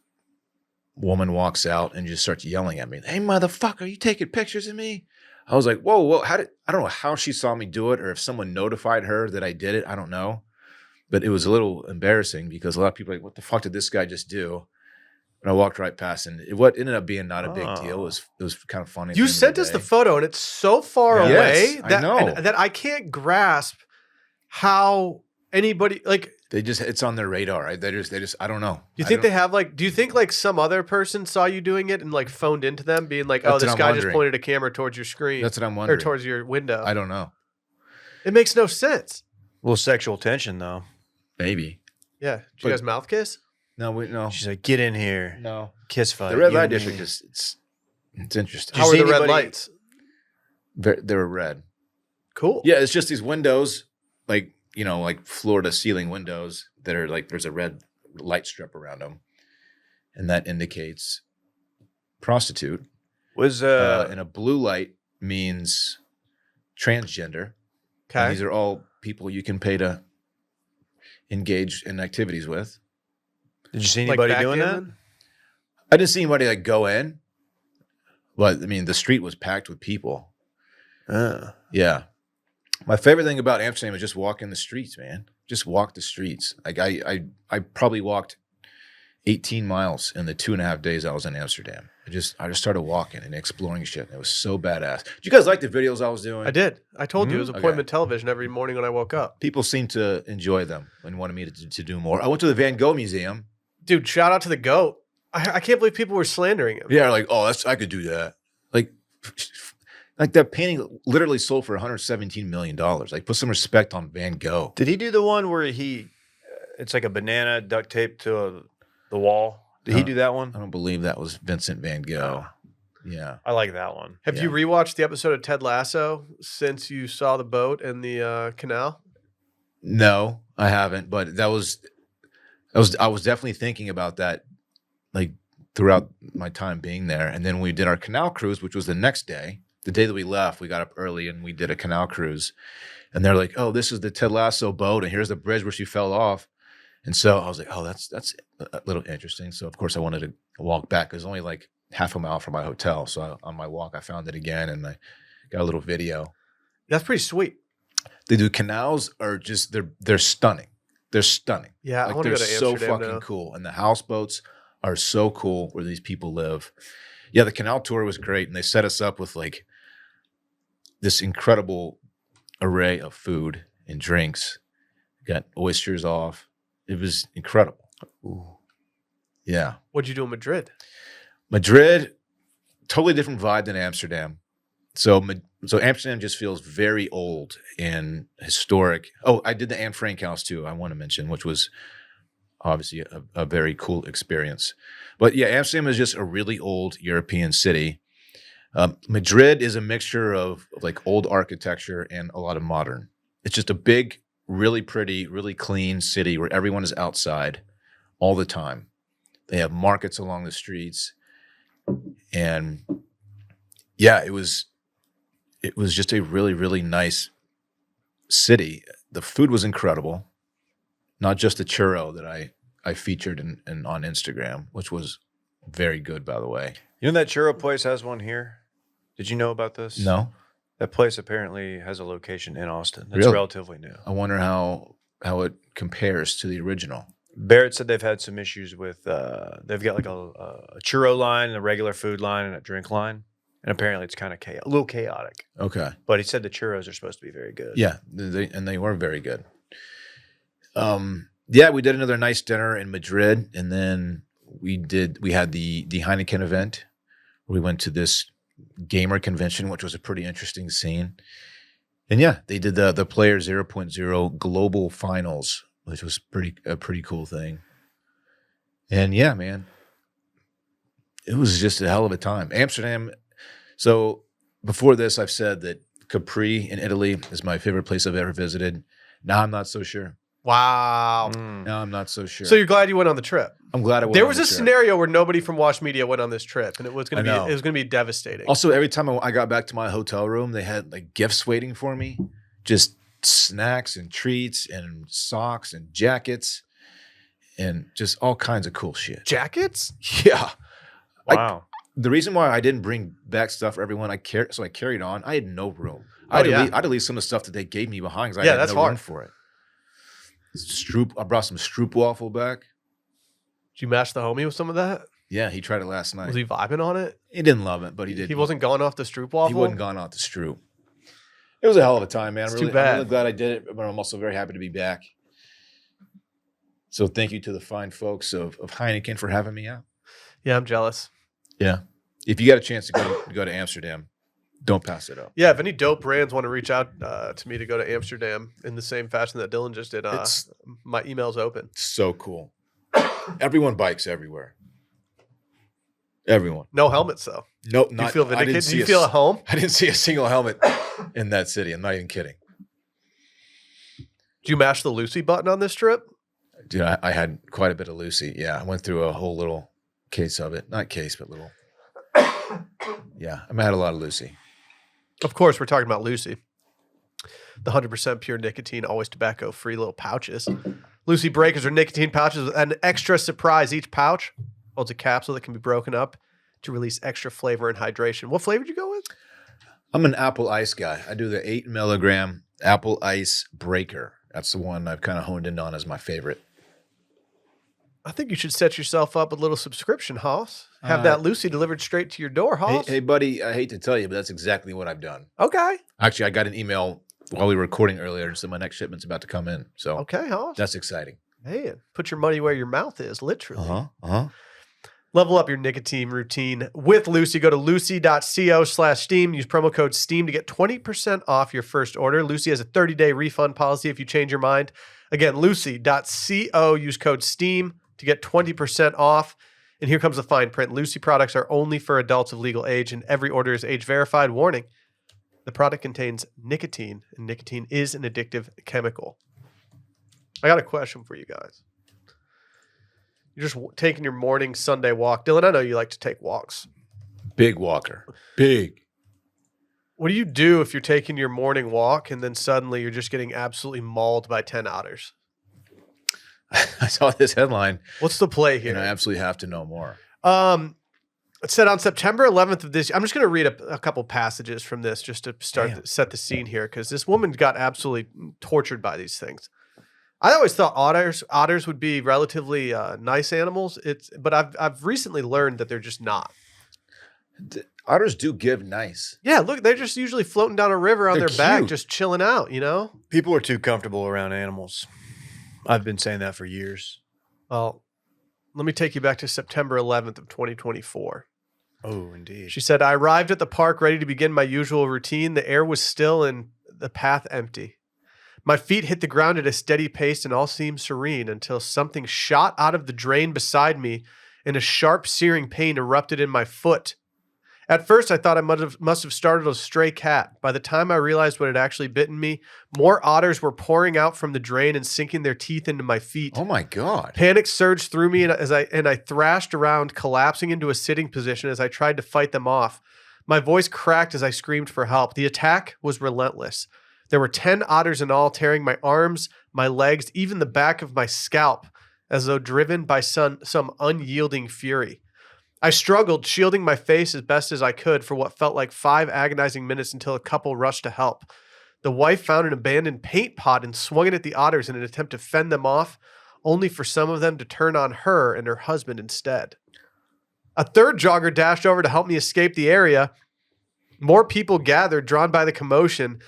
woman walks out and just starts yelling at me. Hey, motherfucker, you taking pictures of me? I was like, whoa, I don't know how she saw me do it or if someone notified her that I did it. I don't know. But it was a little embarrassing because a lot of people are like, what the fuck did this guy just do? And I walked right past, and what ended up being not a big deal. It was kind of funny. You sent us the photo, and it's so far away I know. that I can't grasp how anybody like. It's on their radar, right? They just I don't know. Do you think like some other person saw you doing it and like phoned into them being like, oh, That's this what I'm guy just wondering. pointed a camera towards your screen. That's what I'm wondering. Or towards your window. I don't know. It makes no sense. A little sexual tension, though. Maybe. Yeah. Did you guys mouth kiss? No. She's like, get in here. No. Kiss fight. The red you light and me. district is it's interesting. How you are see the red anybody- lights? They were red. Cool. Yeah, it's just these windows, like like floor to ceiling windows that are like there's a red light strip around them, and that indicates prostitute. Was And a blue light means transgender. Okay. And these are all people you can pay to engage in activities with. did you see Like anybody doing that? backgammon? I didn't see anybody like go in, but I mean the street was packed with people. Yeah. My favorite thing about Amsterdam is just walking the streets, man. Just walk the streets. Like I probably walked 18 miles in the 2.5 days I was in Amsterdam. I just started walking and exploring shit. It was so badass. Did you guys like the videos I was doing? I did. I told you it was Okay. appointment television every morning when I woke up. People seemed to enjoy them and wanted me to do more. I went to the Van Gogh Museum. Dude, shout out to the GOAT. I can't believe people were slandering him. Yeah, like, oh, I could do that. Like that painting literally sold for $117 million. Like, put some respect on Van Gogh. Did he do the one where it's like a banana duct taped to the wall? Did he do that one? I don't believe that was Vincent Van Gogh. Yeah. I like that one. Have you rewatched the episode of Ted Lasso since you saw the boat and the canal? No, I haven't. But I was definitely thinking about that, like throughout my time being there. And then we did our canal cruise, which was the next day. The day that we left, we got up early and we did a canal cruise. And they're like, "Oh, this is the Ted Lasso boat, and here's the bridge where she fell off." And so I was like, "Oh, that's a little interesting." So of course I wanted to walk back. It was only like half a mile from my hotel. So on my walk, I found it again, and I got a little video. That's pretty sweet. The canals are just they're stunning. They're stunning. Yeah, I like want to they're go to so Amsterdam fucking now. cool, and the houseboats are so cool where these people live. Yeah, the canal tour was great, and they set us up with like this incredible array of food and drinks. Got oysters off. It was incredible. Ooh. Yeah. What'd you do in Madrid? Madrid, totally different vibe than Amsterdam. So Amsterdam just feels very old and historic. Oh, I did the Anne Frank house too, I want to mention, which was obviously a very cool experience. But yeah, Amsterdam is just a really old European city. Madrid is a mixture of like old architecture and a lot of modern. It's just a big, really pretty, really clean city where everyone is outside all the time. They have markets along the streets. And yeah, it was just a really, really nice city. The food was incredible. Not just the churro that I featured in on Instagram, which was very good, by the way. You know that churro place has one here? Did you know about this? No? That place apparently has a location in Austin. That's Really? relatively new. I wonder how it compares to the original. Barrett said they've had some issues with, they've got like a churro line, a regular food line, and a drink line. And apparently it's kind of a little chaotic. Okay. But he said the churros are supposed to be very good. Yeah, they were very good. Yeah, we did another nice dinner in Madrid, and then we had the Heineken event. We went to this gamer convention, which was a pretty interesting scene. And yeah, they did the Player 0.0 Global Finals, which was a pretty cool thing. And yeah, man, it was just a hell of a time. Amsterdam. So before this, I've said that Capri in Italy is my favorite place I've ever visited. Now I'm not so sure. Wow. Now I'm not so sure. So you're glad you went on the trip? I'm glad I went. There on was the a trip. scenario where nobody from Wash Media went on this trip, and it was going to be devastating. Also, every time I got back to my hotel room, they had like gifts waiting for me, just snacks and treats and socks and jackets and just all kinds of cool shit. Jackets? Yeah. Wow. The reason why I didn't bring back stuff for everyone, I carried on. I had no room. Oh, I had to leave some of the stuff that they gave me behind because I had no room for it. I brought some stroopwafel back. Did you mash the homie with some of that? Yeah, he tried it last night. Was he vibing on it? He didn't love it, but he did. He wasn't going off the stroopwafel? He wasn't gone off the stroop. It was a hell of a time, man. It's I'm too bad. really glad I did it, but I'm also very happy to be back. So thank you to the fine folks of Heineken for having me out. Yeah, I'm jealous. Yeah. If you got a chance to go to Amsterdam, don't pass it up. Yeah, if any dope brands want to reach out to me to go to Amsterdam in the same fashion that Dillon just did, my email's open. So cool. Everyone bikes everywhere. Everyone. No helmets, though. Nope. You feel vindicated? Do you feel at home? I didn't see a single helmet in that city. I'm not even kidding. Did you mash the Lucy button on this trip? Dude, I had quite a bit of Lucy. Yeah, I went through a whole little case of it. Not case, but little. Yeah, I had a lot of Lucy. Of course, we're talking about Lucy. The 100% pure nicotine, always tobacco-free little pouches. Lucy Breakers are nicotine pouches with an extra surprise. Each pouch holds a capsule that can be broken up to release extra flavor and hydration. What flavor did you go with? I'm an apple ice guy. I do the 8 milligram apple ice breaker. That's the one I've kind of honed in on as my favorite. I think you should set yourself up a little subscription, Hoss. Have that Lucy delivered straight to your door, Hoss. Hey, buddy, I hate to tell you, but that's exactly what I've done. Okay. Actually, I got an email while we were recording earlier and said my next shipment's about to come in. So okay, Hoss. That's exciting. Man, put your money where your mouth is, literally. Uh-huh. Level up your nicotine routine with Lucy. Go to lucy.co/steam. Use promo code STEAM to get 20% off your first order. Lucy has a 30-day refund policy if you change your mind. Again, lucy.co. Use code STEAM to get 20% off. And here comes the fine print. Lucy products are only for adults of legal age, and every order is age verified. Warning, the product contains nicotine, and nicotine is an addictive chemical. I got a question for you guys. You're just taking your morning Sunday walk. Dillon, I know you like to take walks. Big walker. Big. What do you do if you're taking your morning walk and then suddenly you're just getting absolutely mauled by 10 otters? I saw this headline. What's the play here? And I absolutely have to know more. It said on September 11th of this year, I'm just going to read a couple passages from this just to set the scene here, because this woman got absolutely tortured by these things. I always thought otters would be relatively nice animals. But I've recently learned that they're just not. Otters do give nice. Yeah, look, they're just usually floating down a river on They're their back, cute. just chilling out, you know? People are too comfortable around animals. I've been saying that for years. Well, let me take you back to September 11th of 2024. Oh, indeed. She said, I arrived at the park ready to begin my usual routine. The air was still and the path empty. My feet hit the ground at a steady pace and all seemed serene until something shot out of the drain beside me and a sharp, searing pain erupted in my foot. At first, I thought I must have startled a stray cat. By the time I realized what had actually bitten me, more otters were pouring out from the drain and sinking their teeth into my feet. Oh my God. Panic surged through me and I thrashed around, collapsing into a sitting position as I tried to fight them off. My voice cracked as I screamed for help. The attack was relentless. There were 10 otters in all, tearing my arms, my legs, even the back of my scalp, as though driven by some unyielding fury. I struggled, shielding my face as best as I could for what felt like 5 agonizing minutes until a couple rushed to help. The wife found an abandoned paint pot and swung it at the otters in an attempt to fend them off, only for some of them to turn on her and her husband instead. A third jogger dashed over to help me escape the area. More people gathered, drawn by the commotion,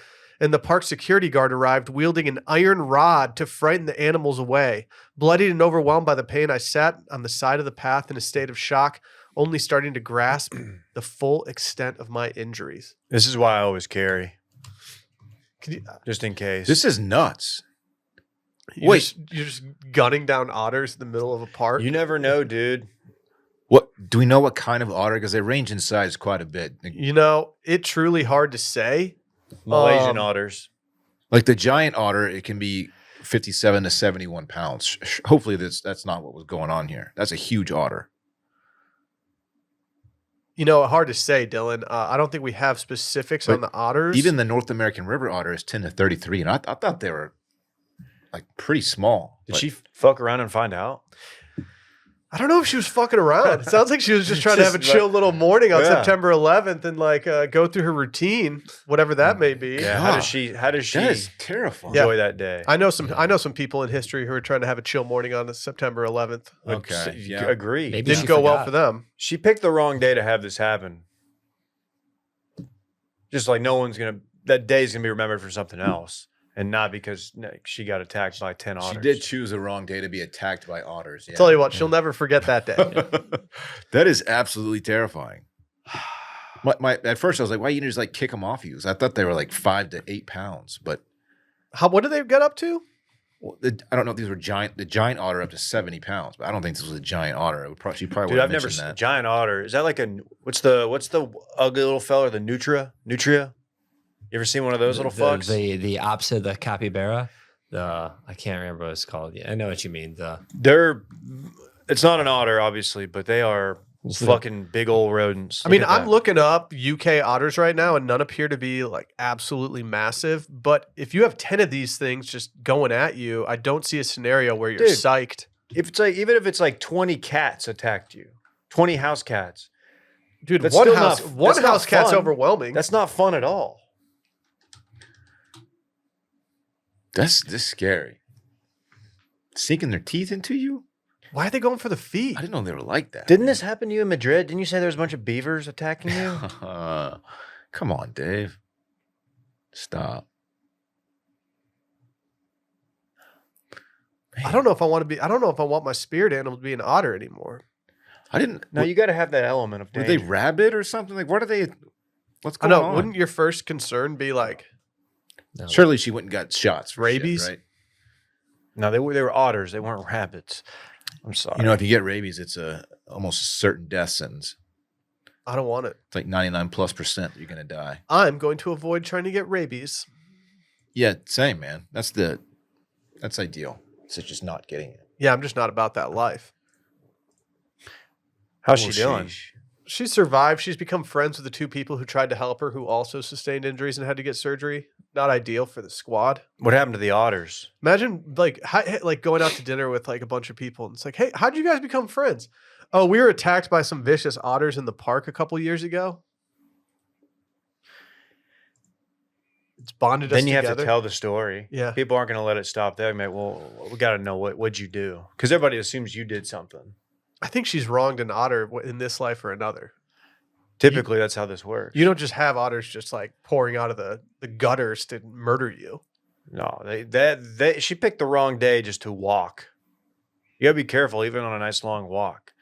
and the park security guard arrived, wielding an iron rod to frighten the animals away. Bloodied and overwhelmed by the pain, I sat on the side of the path in a state of shock, only starting to grasp the full extent of my injuries. This is why I always carry. Just in case. This is nuts. You're just gunning down otters in the middle of a park? You never know, dude. What do we know? What kind of otter? Because they range in size quite a bit. You know, it's truly hard to say. Malaysian otters. Like the giant otter, it can be 57 to 71 pounds. Hopefully, that's not what was going on here. That's a huge otter. You know, hard to say, Dillon. I don't think we have specifics on the otters. Even the North American river otter is 10 to 33, and I thought they were like pretty small. Did she fuck around and find out? I don't know if she was fucking around. It sounds like she was just trying to have a chill little morning on September 11th and like go through her routine, whatever that may be. Yeah. How does she That is terrifying. enjoy that day? I know some people in history who are trying to have a chill morning on September 11th. Okay, yeah. Agree. Maybe Didn't she go well forgot. for them. She picked the wrong day to have this happen. Just like that day's going to be remembered for something else. And not because she got attacked by 10 otters. She did choose the wrong day to be attacked by otters. Yeah. Tell you what, she'll never forget that day. That is absolutely terrifying. At first, I was like, why you just like kick them off you? I thought they were like 5 to 8 pounds, but What did they get up to? I don't know if these were the giant otter up to 70 pounds, but I don't think this was a giant otter. She probably Dude, would I've have never mentioned seen that. giant otter. Is that like what's the ugly little fella? The nutria? You ever seen one of those little fucks? The opposite of the capybara. I can't remember what it's called. Yeah, I know what you mean. It's not an otter, obviously, but they are fucking big old rodents. I mean, Look at I'm that. looking up UK otters right now, and none appear to be like absolutely massive. But if you have 10 of these things just going at you, I don't see a scenario where you're Dude. psyched. If it's like even if it's like 20 cats attacked you, 20 house cats, Dude, That's one still house not- one that's not house cat's fun. overwhelming. that's not fun at all. That's scary. Sinking their teeth into you? Why are they going for the feet? I didn't know they were like that. Didn't this happen to you in Madrid? Didn't you say there was a bunch of beavers attacking you? Come on, Dave. Stop. I don't know if I want my spirit animal to be an otter anymore. I didn't. No, you got to have that element of Were danger. they rabid or something? Like, what are they? What's I going know. on? Wouldn't your first concern be like No. Surely she went and got shots for Rabies? shit, right? No, they were otters. They weren't rabbits. I'm sorry. You know, if you get rabies, it's almost a certain death sentence. I don't want it. It's like 99+% that you're gonna die. I'm going to avoid trying to get rabies. Yeah, same, man. That's ideal. It's just not getting it. Yeah, I'm just not about that life. How's Well, she doing? She survived. She's become friends with the 2 people who tried to help her, who also sustained injuries and had to get surgery. Not ideal for the squad. What happened to the otters? Imagine like going out to dinner with like a bunch of people, and it's like, hey, how'd you guys become friends? Oh, we were attacked by some vicious otters in the park a couple years ago. It's bonded us Then you together. have to tell the story. Yeah. People aren't going to let it stop there. Mate, well, we got to know what'd you do? Because everybody assumes you did something. I think she's wronged an otter in this life or another. Typically, that's how this works. You don't just have otters just like pouring out of the gutters to murder you. No, she picked the wrong day just to walk. You gotta be careful, even on a nice long walk.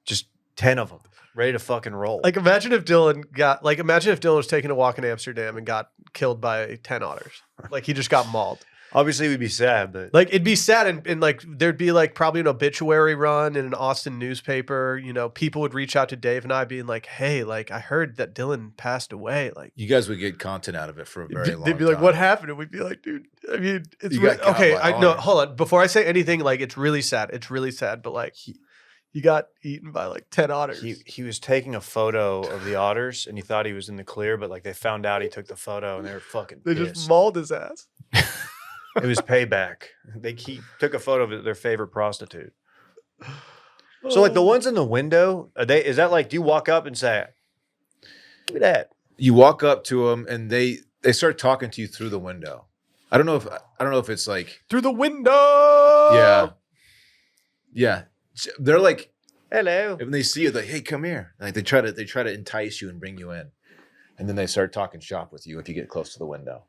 Just 10 of them, ready to fucking roll. Like imagine if Dillon was taking a walk in Amsterdam and got killed by 10 otters. Like he just got mauled. Obviously, we'd be sad, but Like it'd be sad, and like there'd be like probably an obituary run in an Austin newspaper. You know, people would reach out to Dave and I, being like, "Hey, like I heard that Dillon passed away." Like You guys would get content out of it for a very long they'd be like, time. "What happened?" And we'd be like, "Dude, I mean, it's You got caught okay." by I know. otters. Hold on, before I say anything, like it's really sad. It's really sad, but like he got eaten by like 10 otters. he was taking a photo of the otters, and he thought he was in the clear, but like they found out he took the photo, and they were fucking They pissed. just mauled his ass. It was payback. He took a photo of their favorite prostitute. So like the ones in the window, is that like, do you walk up and say, look at that? You walk up to them and they start talking to you through the window. I don't know if it's like Through the window. yeah. They're like Hello. when they see you, they're like, hey, come here. Like they try to entice you and bring you in, and then they start talking shop with you if you get close to the window.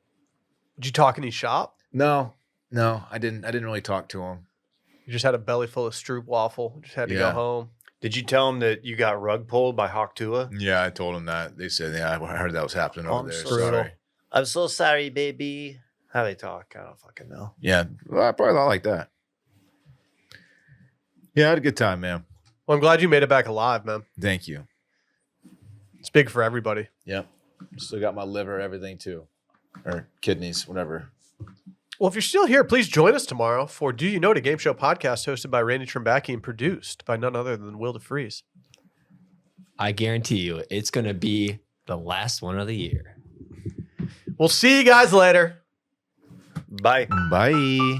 Did you talk any shop? No, I didn't really talk to them. You just had a belly full of stroop waffle. Just had to go Yeah. home. Did you tell him that you got rug pulled by Hawk Tua? Yeah, I told them that. They said, yeah, I heard that was happening Oh, over I'm there. so Sorry. I'm so sorry, baby. How they talk, I don't fucking know. Yeah, well, probably not like that. Yeah, I had a good time, man. Well, I'm glad you made it back alive, man. Thank you. It's big for everybody. Yep. Still got my liver, everything too. Or kidneys, whatever. Well, if you're still here, please join us tomorrow for Do You Know It, a game show podcast hosted by Randy Trimbacki and produced by none other than Will DeFries. I guarantee you, it's going to be the last one of the year. We'll see you guys later. Bye. Bye.